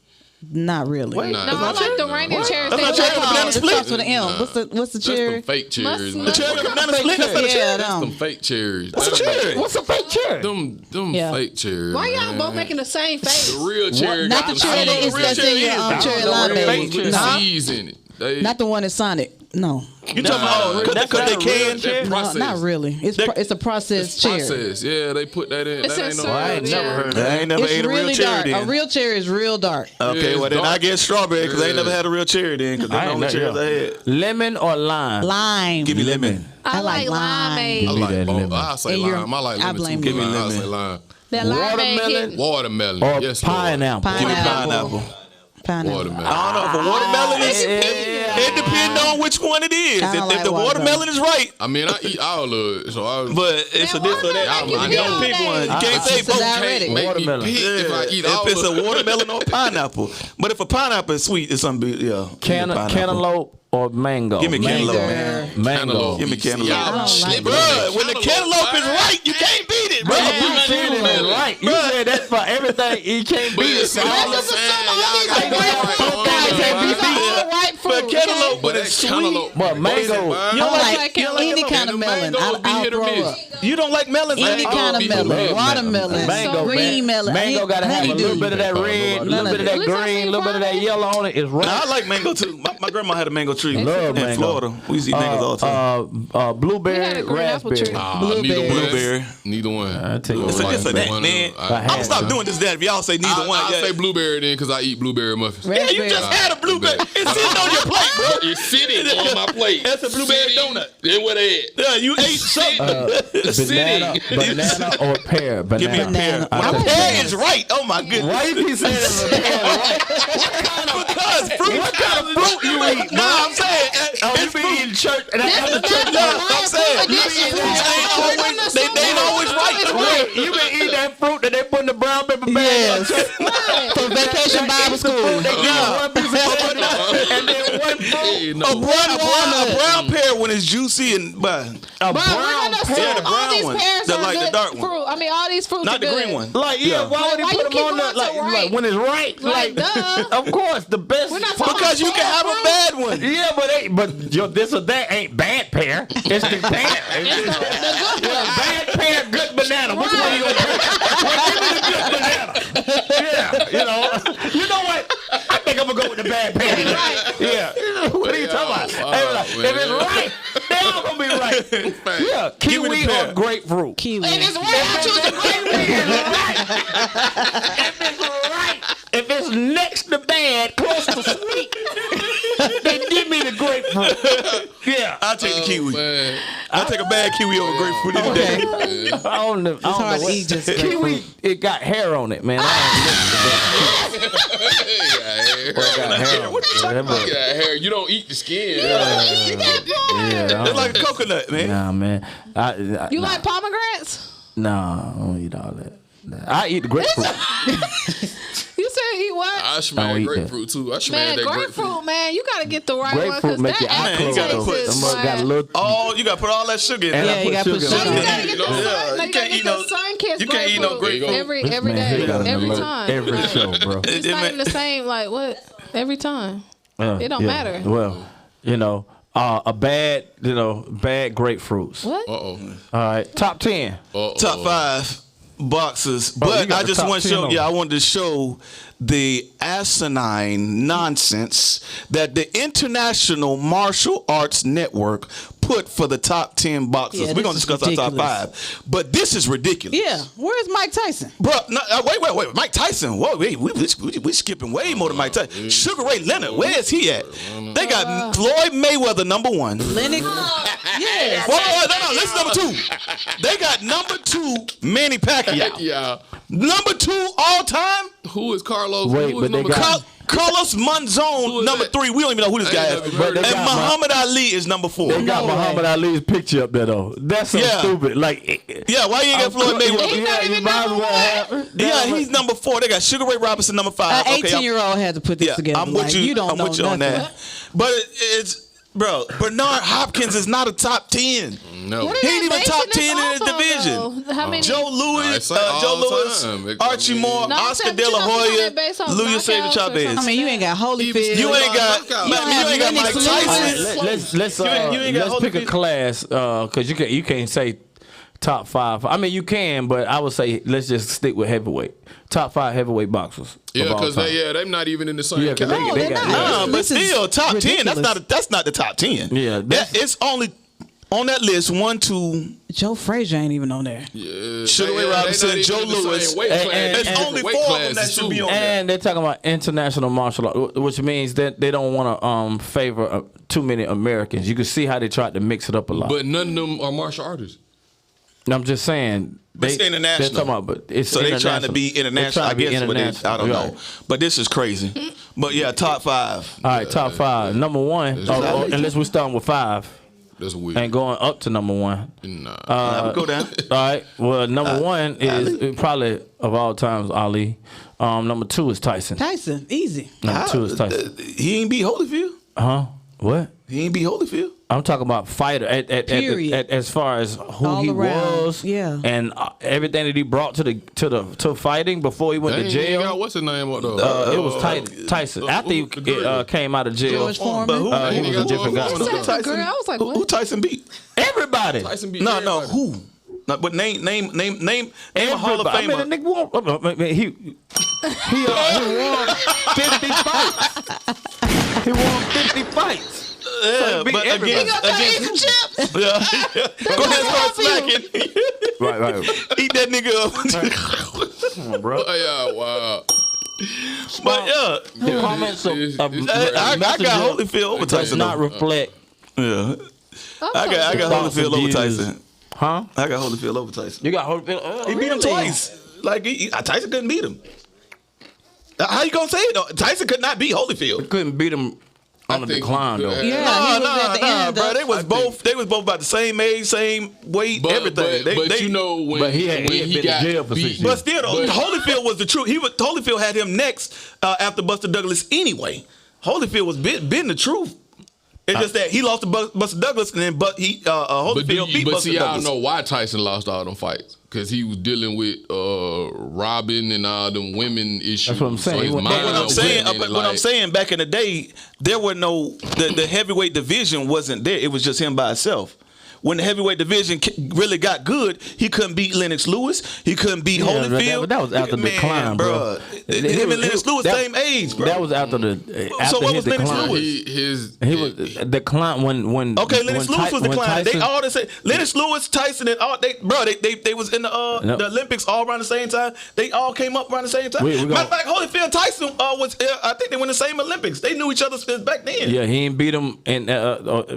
Not really. Nah, No, that's I not like the cherry. reindeer What? cherries. That's They not look cherry, the banana like- It split. starts with an M. What's the That's cherry? them fake cherries, Must- man. Cherry with a banana split. That's not a Yeah, cherry. That's them. them fake cherries. What's a cherry? What's a fake cherry? Them Yeah. fake cherries. Why y'all man. both making the same face? The real cherry? Not the got cherry seeds. that is real that's in cherry your is. I cherry don't know what lime a fake baby. cherry With No, seeds in it. They, not the one that's Sonic. No, You talking about because That's they not a real can? cherry. no, processed. not really. It's a processed cherry. process. Yeah, they put that in. It's That in ain't no. syrup, I ain't never heard of I that. ain't never It's ate a real really cherry dark. A then. real cherry is real dark. Okay, Yeah, well then dark. I get strawberry because I ain't Yeah. never had a real cherry then because I that's the ain't only never- cherries I had. Lemon or lime? Lime. Give me lemon. I like lime. limeade. I Give me like that both. lemon. I say And you're- lime. I like I lemon blame too. you. but Give me I say lemon. lime. That limeade Watermelon hitting. Watermelon. or Yes, Lord. pineapple? Give me Pineapple. pineapple. Pineapple. Watermelon. I don't know if a watermelon is. It depends on which one it is. I don't If like the watermelon is right, I mean, I eat all of it, so I. but it's a Man, this or that. watermelon You make you don't feel pick one. You bad. can't say It's both. diuretic. Make Watermelon. me pick if I eat all If it's of a it. watermelon or pineapple, but if a pineapple is sweet, it's unbeatable. Yeah, pineapple. Cantaloupe or mango? Give me mango. cantaloupe, man. Mango. Give me cantaloupe. Y'all I don't like slipping it. on Bruh, that when the cantaloupe is right, you can't beat it, bro. You said it ain't right. You Bruh. said that for everything. You can't But beat it. it's all I'm saying. Y'all got These are all white But fruit. cantaloupe, But but that it's sweet. cantaloupe. But mango. I You don't don't like like cantaloupe? any kind of And the melon. mango be I'll hit or throw miss. up. You don't like melons? Any Mango kind of be melon. good, Watermelon. Mango, green melon. Mango got to have a honeydew. little bit of that red, a None little of bit of it. that At least I green, a seen little bit of that Friday. yellow on it. It's Nah, I right. like mango too. My grandma had a mango tree Love in mango. Florida. We used to eat mangoes all the time. We had Blueberry, a green apple tree. raspberry. Neither one. Blueberry. Neither one. I tell you It's a, what. it's a that, man. I'm gonna stop doing this. That if y'all say neither one, I'll yeah. say blueberry then because I eat blueberry muffins. Yeah, you just had a blueberry. It's sitting on your plate. right, bro. It's sitting on my plate. That's a blueberry donut. Then what they at? Yeah, you ate something. Banana or pear? Give me a pear. My pear is right. Oh my goodness. Why you keep saying it's a pear? Because fruit. What kind of fruit you eat? No, I'm saying it's fruit. In church. And I'm saying fruits ain't always right. Wait, you been eating that fruit that they put in the brown paper bag? Yes. For vacation Bible school. They give you one piece of banana and then one fruit. A brown pear when it's juicy and A brown pear. the brown one. The like the dark one. Fruit. I mean, all these fruits Not are the good. green one. Like, yeah, why would Why he you put keep them on there? going to right? Like when it's right. Like, duh. Of course, the best. We're not talking Because you can have a bad one. Yeah, but this or that ain't bad pear. It's the pear. Bad pear, good banana. Which one you gonna take? Well, give me the good banana. Yeah, you know what? I think I'm gonna go with the bad pear. Yeah. What are you talking about? If it's right, they all gonna be right. Yeah, kiwi or grapefruit. Kiwi. If it's right, I choose the grapefruit. If it's right, if it's next to bad, close to sweet, then give me the grapefruit. Yeah, I'll take the kiwi. Man. I'll take a bad kiwi over grapefruit any day. I don't know. It's hard to eat just Kiwi, it got hair on it, man. I don't What you talking about? Hair. You don't eat the skin. It's like a coconut, man. Nah, man. You like pomegranates? Nah, I don't eat all that. I eat the grapefruit. You said eat what? I Don't smash eat grapefruit too. I smash Man, that grapefruit, man, you gotta get the right one Grapefruit because make that your eye Man, you close. gotta though. put Them mother got a little. Oh, you gotta put all that sugar in And there. I you put gotta put sugar sugar on on it. You gotta get the Yeah, sun. you Like, can't eat no- sun-kissed you can't eat no grapefruit grapefruit. every Man, day, he got an every alert time. every show, bro. It's not even the same. Like what? Every time. It don't matter. Well, a bad grapefruits. What? All right, top 10. Top 5 boxes. you But got I the just top want to 10 show, on it. I wanted to show the asinine nonsense that the International Martial Arts Network put for the top 10 boxes. Yeah, We're going to this is discuss our top ridiculous. 5. But this is ridiculous. Yeah. Where's Mike Tyson? Bro, no, wait. Mike Tyson. Whoa, wait, we skipping way more than Mike Tyson. Sugar Ray Leonard, where is he at? They got Floyd Mayweather number 1. Lennox. Yes. Whoa, no, this is number 2. They got number 2, Manny Pacquiao. Yeah. Number 2 all time, Who is Carlos? Wait, Who is but they number got- Carlos Monzon, is number that? 3. We don't even know who this guy ain't is. never heard of And him. Muhammad Ali is number 4. They got No Muhammad way. Ali's picture up there though. That's so Yeah. stupid. Like, Yeah, why you ain't got Floyd Mayweather? Yeah, you might as well have. Yeah, he's number 4. They got Sugar Ray Robinson number 5. An Okay, 18-year-old had to put this together. I'm with Like, you. You don't I'm know with you on nothing. that. But it's bro. Bernard Hopkins is not a top 10. No. What are He they ain't even top basing 10 in his this off of, division. though? How many? Joe Louis, Nah, it's Joe all Louis, time. Archie Moore, No, I'm Oscar saying, De La but you know, Hoya, they're based on Luis Cesar knockouts or Chavez. something. I mean, you ain't got Holyfield. You ain't got Mike Lennox Tyson. Lewis. Let's you ain't got pick a Holyfield. class because you can't say top 5. I mean, you can, but I would say let's just stick with heavyweight. Top 5 heavyweight boxers. Yeah, of all because time. they're not even in the same Yeah, 'cause category. they they're got- not. No, but This is still top 10. ridiculous. That's not the top 10. Yeah, that it's only on that list 1, 2. Joe Frazier ain't even on there. Sugar Ray Robinson, Joe Louis. There's only 4 of them that should be on there. And they're talking about international martial art, which means that they don't want to favor too many Americans. You can see how they tried to mix it up a lot. But none of them are martial artists. I'm just saying. But it's international. They're talking about, but it's So they international. trying to be international. I guess what it is. I don't know. But this is crazy. But yeah, top 5. All right, top 5. Number 1, unless we're starting with 5 That's weird. and going up to number 1. Nah. Go down. All right. Well, number 1 is probably of all times Ali. Number 2 is Tyson. Tyson, easy. Number 2 is Tyson. He ain't beat Holyfield. Huh? What? He ain't beat Holyfield. I'm talking about fighter Period. as far as who All he around, was, yeah. and everything that he brought to fighting before he went to He jail. got what's his name up though? It was Tyson. After he came out of jail, George Foreman. But who? he was a different guy. Who said the girl? I was like, Who what? Tyson beat? Everybody. Tyson beat No, everybody. who? No, but name a Hall of Everybody. Famer. I mean, the nigga won. He won 50 fights. He won 50 fights. Yeah, beat but everybody. against go ahead and start smacking. Right. Eat that nigga up. Come on, bro. Oh, yeah, wow. But yeah, The comments of I got Holyfield over does Tyson. not though. reflect. Yeah, I got Holyfield over views. Tyson. Huh? I got Holyfield over Tyson. You got Holyfield. He beat him twice. Like Tyson couldn't beat him. How you gonna say it though? Tyson could not beat Holyfield. Couldn't beat him on the decline though. Yeah, he was at the end. bro. They was both about the same age, same weight, everything. But you know when But he got jail for 6 beat, years. But still, though, Holyfield was the truth. Holyfield had him next after Buster Douglas anyway. Holyfield was been the truth. It's just that he lost to Buster Douglas, and then Holyfield beat but Buster see, I Douglas. don't know why Tyson lost all them fights because he was dealing with robbing and all them women issues. That's what I'm saying. So his But mind What I'm was saying, winning, what like- I'm saying, back in the day, there were no the heavyweight division wasn't there. It was just him by himself. When the heavyweight division really got good, he couldn't beat Lennox Lewis. He couldn't beat Holyfield. That was after the decline, bro. Him and Lennox Lewis same age, bro. That was after the after what his was Lennox decline. Lewis? He was decline when Okay, Lennox Lewis was declining. They Tyson, all the same. Lennox Lewis, Tyson, and all they was in the Olympics all around the same time. They all came up around the same time. Matter of fact, Holyfield and Tyson was. I think they were in the same Olympics. They knew each other since back then. Yeah, he ain't beat him, and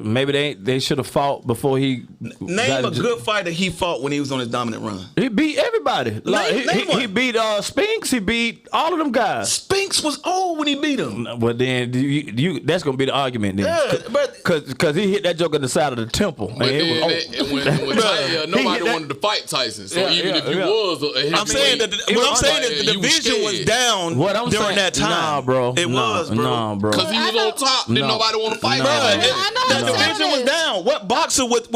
maybe they should have fought before he. Name a good fighter he fought when he was on his dominant run. He beat everybody. Like Name one. he beat Spinks. He beat all of them guys. Spinks was old when he beat him. Well, then you that's gonna be the argument then. Yeah, but because he hit that joke in the side of the temple. But And then, it was, when Tyson, nobody hit that- wanted to fight Tyson. So Yeah, even if he yeah. was a heavyweight, I'm saying that the division was down What I'm during saying, that time. Nah, bro. It was, bro. Nah, bro. because he was on top, then No. nobody want to fight No. Bro, him. I know that how to division sell was this. down.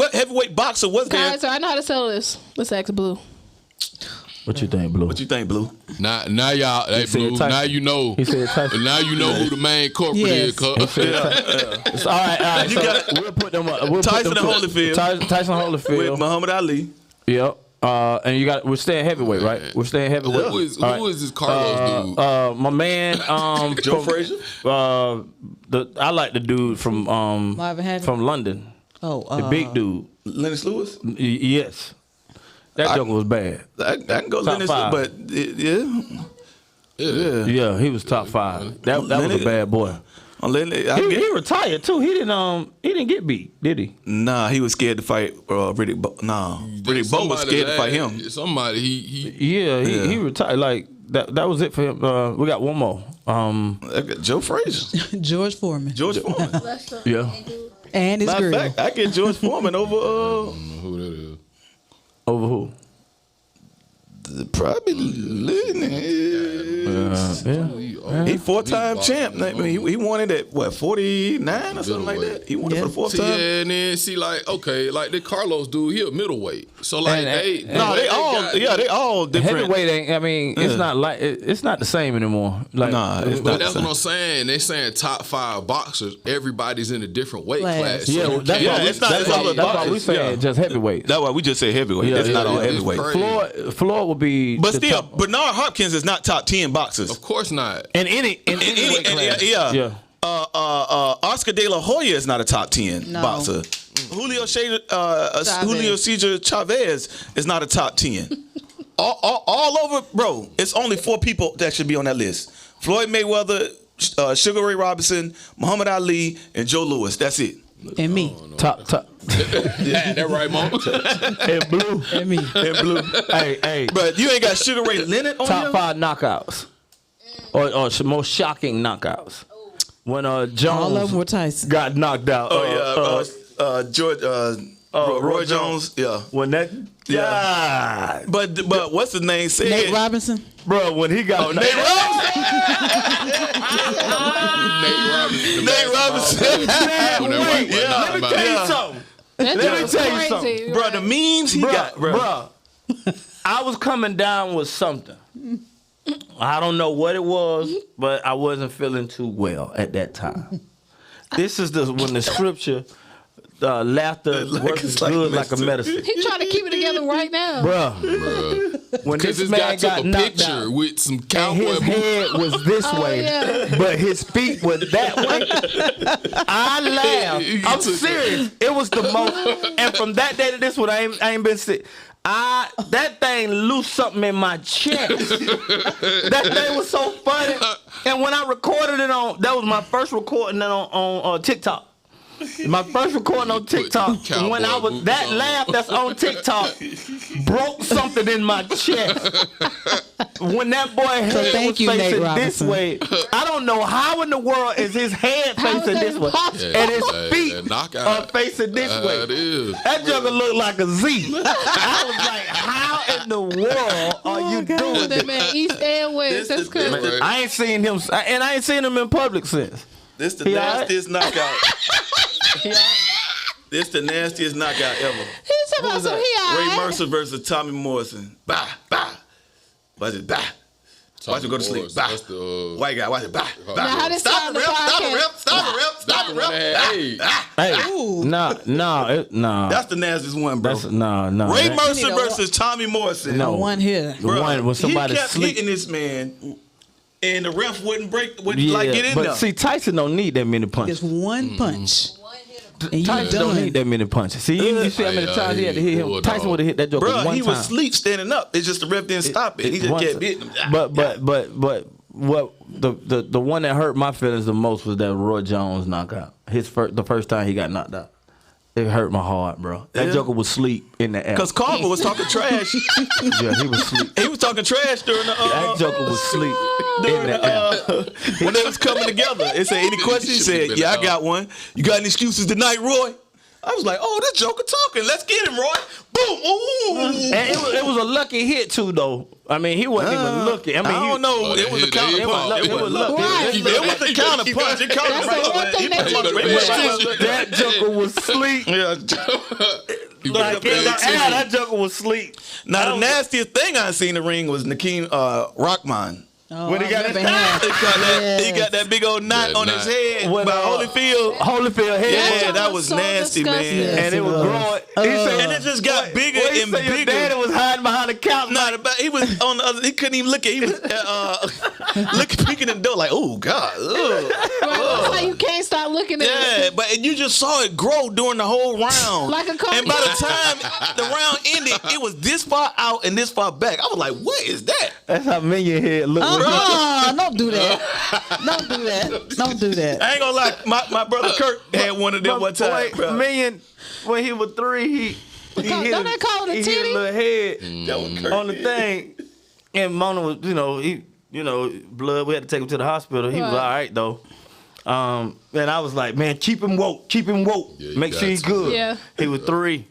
What heavyweight boxer was there? Guys, I know how to sell this. Let's ask Blue. What you think, Blue? What you think, Blue? Now y'all, hey, said Blue, Tyson. now you know. He said Tyson. Now you know who the main culprit Yes. is. Cuz. It's all right. You So got we'll put them up. We'll Tyson put them and Holyfield. Tyson Holyfield. With Muhammad Ali. Yep. And we're staying heavyweight, right? We're staying heavyweight. Who is All right. this Carlos dude? My man, Joe Frazier? I like the dude from Marvin Hagler? from London, Oh, the big dude. Lennox Lewis? Yes, that joker was bad. I can go Top Lennox five. Lewis, but yeah. Yeah, he was top 5. That was a bad boy. He retired too. He didn't get beat, did he? Nah, he was scared to fight Riddick Bowe. Nah, Riddick Bowe was scared to fight him. Somebody he He retired. Like that was it for him. We got one more. I got Joe Frazier. George Foreman. George Foreman. Yeah. And his Matter of girl. fact, I get George Foreman over who that is. Over who? probably Lennox. He 4-time champ. I mean, he won it at what 49 or something like that. He won it for the 4th See, time. yeah, and then see, like, okay, like the Carlos dude, he a middleweight. So like they all different. Heavyweight ain't. I mean, it's not like it's not the same anymore. Like, Nah, it's But not that's the what same. I'm saying. They saying top 5 boxers. Everybody's in a different weight Class. class. Yeah, So you that's can't- why it's not- that's it's why all that's why we boxers, saying yeah. just heavyweight. That's why we just say heavyweight. Yeah, it's not all it's heavyweight. crazy. Floyd will be. But the still, top- Bernard Hopkins is not top 10 boxers. Of course not. in any weight class. Yeah. Oscar De La Hoya is not a top 10 No. boxer. Julio Cesar Chavez is not a top 10. all over, bro. It's only 4 people that should be on that list: Floyd Mayweather, Sugar Ray Robinson, Muhammad Ali, and Joe Louis. That's it. And me. Top. Yeah, that right, Mom. And Blue. And me. And Blue. Hey. But you ain't got Sugar Ray Leonard on Top here? 5 knockouts, or most shocking knockouts. When All of Jones them were Tyson. got knocked out. Roy Jones. Yeah. When that. Yeah. But what's his name? Said Nate Robinson. Bro, when he got Nate Robinson. Nate Robinson. Let me tell you something. That Let me was tell you crazy. something. Bro, the memes he got, bro. Bruh, I was coming down with something. I don't know what it was, but I wasn't feeling too well at that time. This is when the scripture, laughter works good like a medicine. He trying to keep it together right now. Bruh, when Because this this guy man took got a knocked picture out, with some and cowboy his boots. head was this way, yeah. but his feet were that way. I laughed. I'm serious. It was the most. And from that day to this one, I ain't been sick. That thing loosed something in my chest. That thing was so funny. And when I recorded it that was my first recording it on TikTok. My first recording on TikTok, when I was that laugh that's on TikTok broke something in my chest. When that boy head was facing this way, I don't know how in the world is his head facing this way and his feet are facing this way. That joker looked like a Z. I was like, how in the world are you doing that, man? East and West. That's crazy. I ain't seen him, and I ain't seen him in public since. This the nastiest knockout. This the nastiest knockout ever. He's talking about some Ray Mercer versus Tommy Morrison. Bah, bah. Watch it, bah. Watch him go to sleep. Bah. White guy, watch it, bah. Bah. Now, how this Stop the rip, stop the rip, stop the rip, stop the rip. Hey, nah. That's the nastiest one, bro. No. Ray Mercer versus Tommy Morrison. No one here. The one when somebody he kept sleep. hitting this man. And the ref wouldn't get in there. But see, Tyson don't need that many punches. Just one punch. And Tyson don't need that many punches. See, you see how many times he had to hit him. Tyson would have hit that joker one time. He was asleep standing up. It's just the ref didn't stop it. He just kept hitting him. But what the one that hurt my feelings the most was that Roy Jones knockout. The first time he got knocked out. It hurt my heart, bro. That joker was asleep in the air. Because Carver was talking trash. Yeah, he was asleep. He was talking trash during the that joker was asleep in the air. When they was coming together. It said, any questions? He said, yeah, I got one. You got any excuses tonight, Roy? I was like, oh, this joker talking. Let's get him, Roy. Boom. Ooh. And it was a lucky hit, too, though. I mean, he wasn't even looking. I don't know. It was a counter punch. It was lucky. It was a counter punch. It counted right. That joker was asleep. Yeah. That joker was asleep. Now, the nastiest thing I seen in the ring was Nakeem Rockman. Oh, when he got that big old knot on his head by Holyfield head. Yeah, that was so nasty, disgusting. Man. And it was growing. And it just got bigger and bigger. Your daddy was hiding behind the couch. He was on the other. He couldn't even look at. He was peeking in the door like, oh God. That's why you can't stop looking at it. Yeah, but you just saw it grow during the whole round. Like a car. And by the time the round ended, it was this far out and this far back. I was like, what is that? That's how Minion head looked. Don't do that. Don't do that. I ain't gonna lie. My brother Kirk had one of them one time. Minion, when he was 3, he hit a little head on the thing. And Mona was, blood. We had to take him to the hospital. He was all right though. And I was like, man, keep him woke. Yeah, make sure he's good. Yeah. He was 3.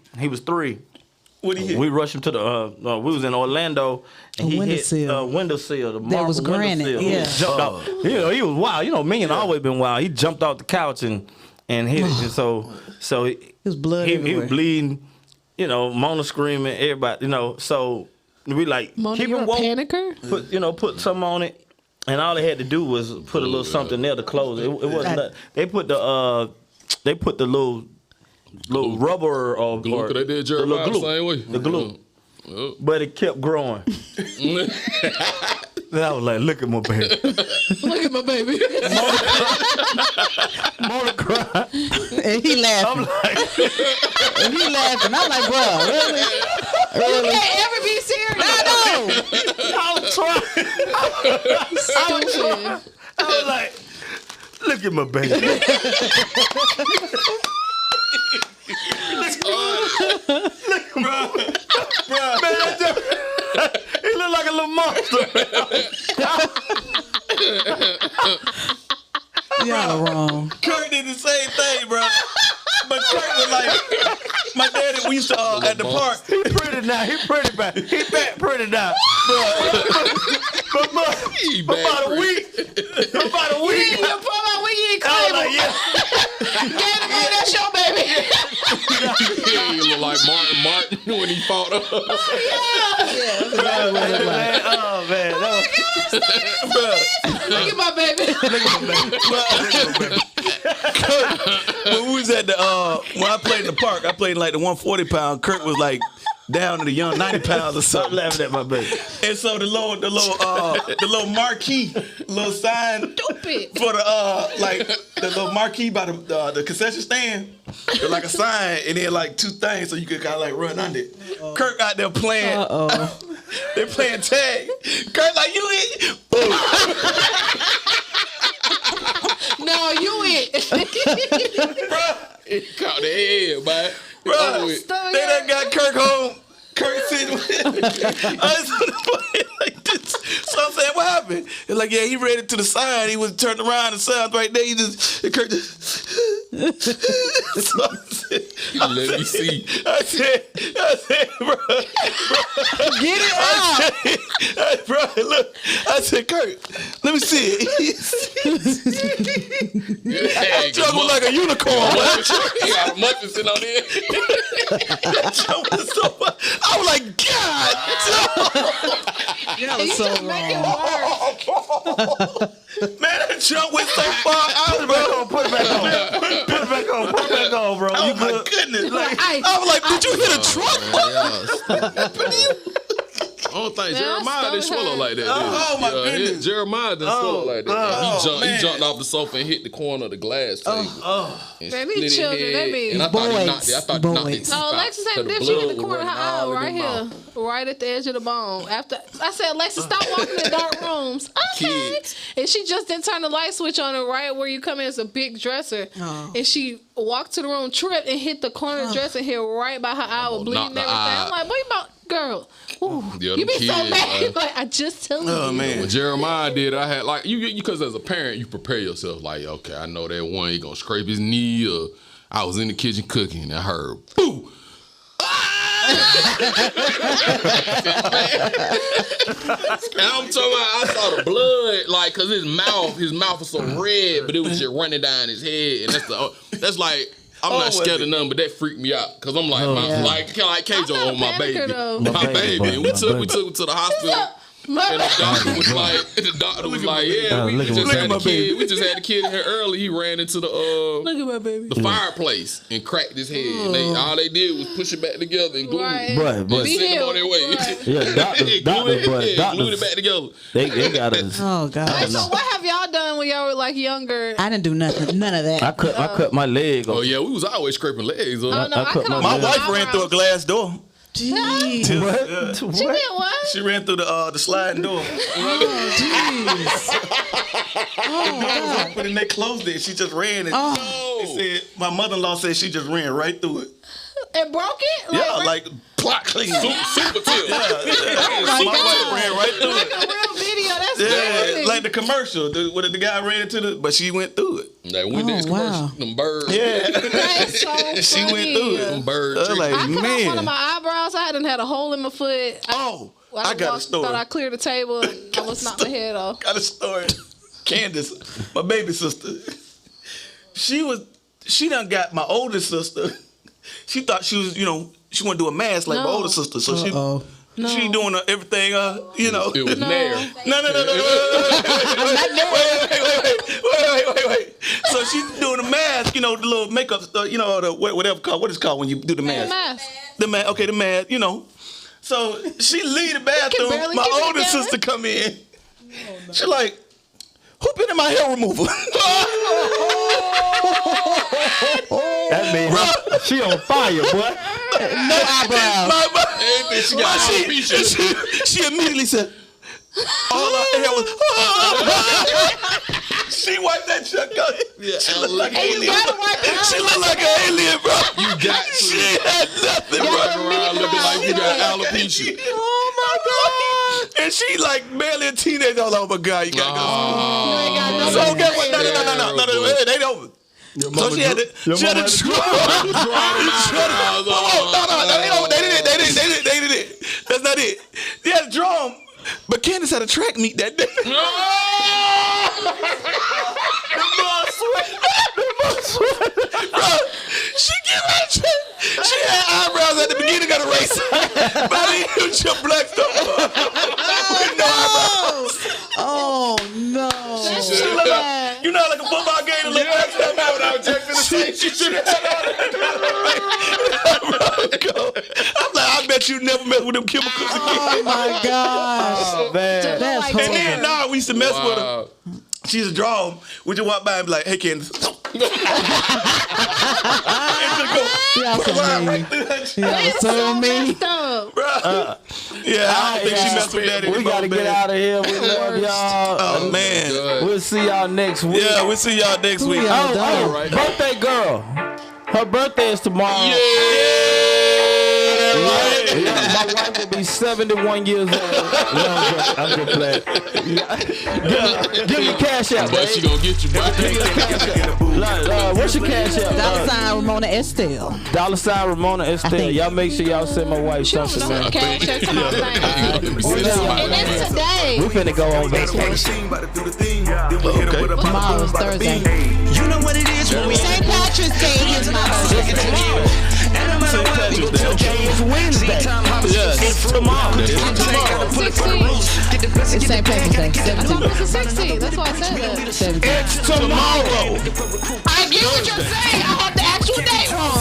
What he hit? We rushed him to the. We was in Orlando, and he hit windowsill. That was granite. Yeah. He jumped out. He was wild. Minion always been wild. He jumped off the couch and hit it. And so his blood. He was bleeding. Mona screaming. Everybody. So we like Mona, keep him woke. Panicker? Put some on it, and all they had to do was put a little something there to close it. It wasn't. They put the little rubber or glue. They did Jeremiah the same way. The glue. Yeah. But it kept growing. Then I was like, look at my baby. Look at my baby. Mona cried. And he laughing. I'm like, bro, really? You can't ever be serious. I was trying. I was like, look at my baby. Bro. Man, he looked like a little monster. Y'all wrong. Kirk did the same thing, bro. But Kirk was like, my daddy, we used to at the park. He pretty now. He pretty back. He back pretty now. But about a week. You ain't claim him. Get him on that show, baby. He look like Martin when he fought up. Oh man. Look at my baby. When we was at the when I played in the park, I played in like the 140 pound. Kurt was like down to the young 90 pounds or Stop something. laughing at my baby. And so the little marquee, little sign Stupid. for the like the little marquee by the concession stand, there's like a sign and then like two things so you could kind of like run under it. Kirk out there playing. They're playing tag. Kirk like you it. Boom. No, you it. He caught the head, man. Bro, they done got Kirk home. Kirk sitting with like this. So I'm saying, what happened? It's like, yeah, he read it to the side. He was turned around and signs right there. Kirk just. So I said, Let me see. I said, bro. Get it out. Bro, look. I said, Kirk, let me see it. Hey, Chuck was like a unicorn. He got a muffin sitting on there. That joke was so fun. I was like, God, That was so wrong. man, that joke went so far out, bro. Put it back on. Put it back on. Put it back on, bro. Oh You my good? goodness! Like, I was like, did you hit a truck? I don't think Man, Jeremiah I didn't stomach swallow hurt. like that. Oh, my goodness. Jeremiah didn't swallow like that. He man. jumped off the sofa and hit the corner of the glass table. And Man, split these his children, head. they be And I thought he boys. knocked it. I thought he knocked Boys. it. No, Alexis had dip. She hit the corner of her eye right here, right at the edge of the bone. After I said, Alexis, stop walking in dark rooms. Okay. Kids. And she just didn't turn the light switch on, and right where you come in is a big dresser. And she walked to the room, tripped, and hit the corner of the dresser and hit right by her eye with bleeding and knock everything. the eye. I'm like, boy, you about girl. Ooh, Yeah, you them be so kids, mad. man. Like I just told Oh you. man. When Jeremiah did, I had like you because as a parent you prepare yourself like, okay, I know that one he gonna scrape his knee or I was in the kitchen cooking and I heard boo. And I'm talking about I saw the blood like cause his mouth was so red, but it was just running down his head, and that's like. I'm not scared of nothing, but that freaked me out because I'm like, like K-Jo on my baby, though. my baby. And we took him to the hospital. My And the doctor was like, yeah, we just had the kid. We just had the kid in here early. He ran into the Look at my baby. the fireplace and cracked his head. And all they did was push it back together and glue it. But And send him on their way. Right. yeah, doctors, Glued it back together. they got us. Oh Hey, God. so what have y'all done when y'all were like younger? I didn't do nothing. None of that. I cut my leg off. Oh yeah, we was always scraping legs. Oh, no, I I cut cut my My off wife ran through a glass door. Jeez. She did what? She ran through the sliding door. But then they closed it. She just ran and they said my mother-in-law said she just ran right through it. And broke it? Yeah, like plot clean. Super tilt. My wife ran right through Like it. a real video. That's Yeah, crazy. like the commercial, where the guy ran into but she went through it. Like when did this commercial? wow. Them birds. Yeah, That's so funny. she went through Them it. birds. I was like, I cut off one of man. my eyebrows. I hadn't had a hole in my foot. Oh, I got a story. Thought I cleared the table and I almost knocked my head off. Got a story. Candace, my baby sister, she done got my older sister. She thought she was, she wanted to do a mask like my No. older sister. So she No. doing everything, It was No. there. No. Wait. So she's doing the mask, the little makeup stuff, the whatever what it's called when you do the mask. Mask. The mask, okay, the mask, So she leave the bathroom. barely My keep it older together. sister come in. She like, who been in my hair removal? That means she on fire, boy. No eyebrows. She got alopecia. She immediately said, all her hair was. She wiped that chuck out. She looked like an alien. She looked like an alien, bro. You got to. She had nothing, bro. Around looking like you got alopecia. Oh my God. And she like barely a teenager. I was like, oh my God, you gotta go. So guess what? No. They don't. So she had to draw. They did it. That's not it. They had to draw them. But Candace had a track meet that day. Bro, she gave her a track. She had eyebrows at the beginning of the race. But he was your black stuff. With no eyebrows. Oh no. She looked like, like a football game to look black stuff out without checking the face. She should have had all that. I'm like, I bet you never mess with them chemicals again. Oh my gosh. Man. That's And then, horrible. we used to mess with her. She used to draw them. We just walk by and be like, hey, Candace. Y'all so mean. Yeah, I don't think she messed with that anymore. We gotta get out of here. We love y'all. Oh, man. We'll see y'all next week. Yeah, we'll see y'all next week. Oh, birthday girl. Her birthday is tomorrow. Yeah, right. My wife will be 71 years old. No, I'm just playing. Give me cash out. But she gonna get you, bro. What's your cash out? $sign Ramona Estelle. $sign Ramona Estelle. Y'all make sure y'all send my wife something, man. Cash out to my thing. And it's today. We finna go on vacation. Tomorrow is Thursday. You know what it is when we St. Patrick's Day is my birthday. and no matter what, we gon' tell Jay it's Wednesday. Yes, tomorrow. It's 16. It's St. Patrick's Day, 17. It's 16. That's why I said that. 17. It's tomorrow. I get what you're saying. I have the actual date wrong.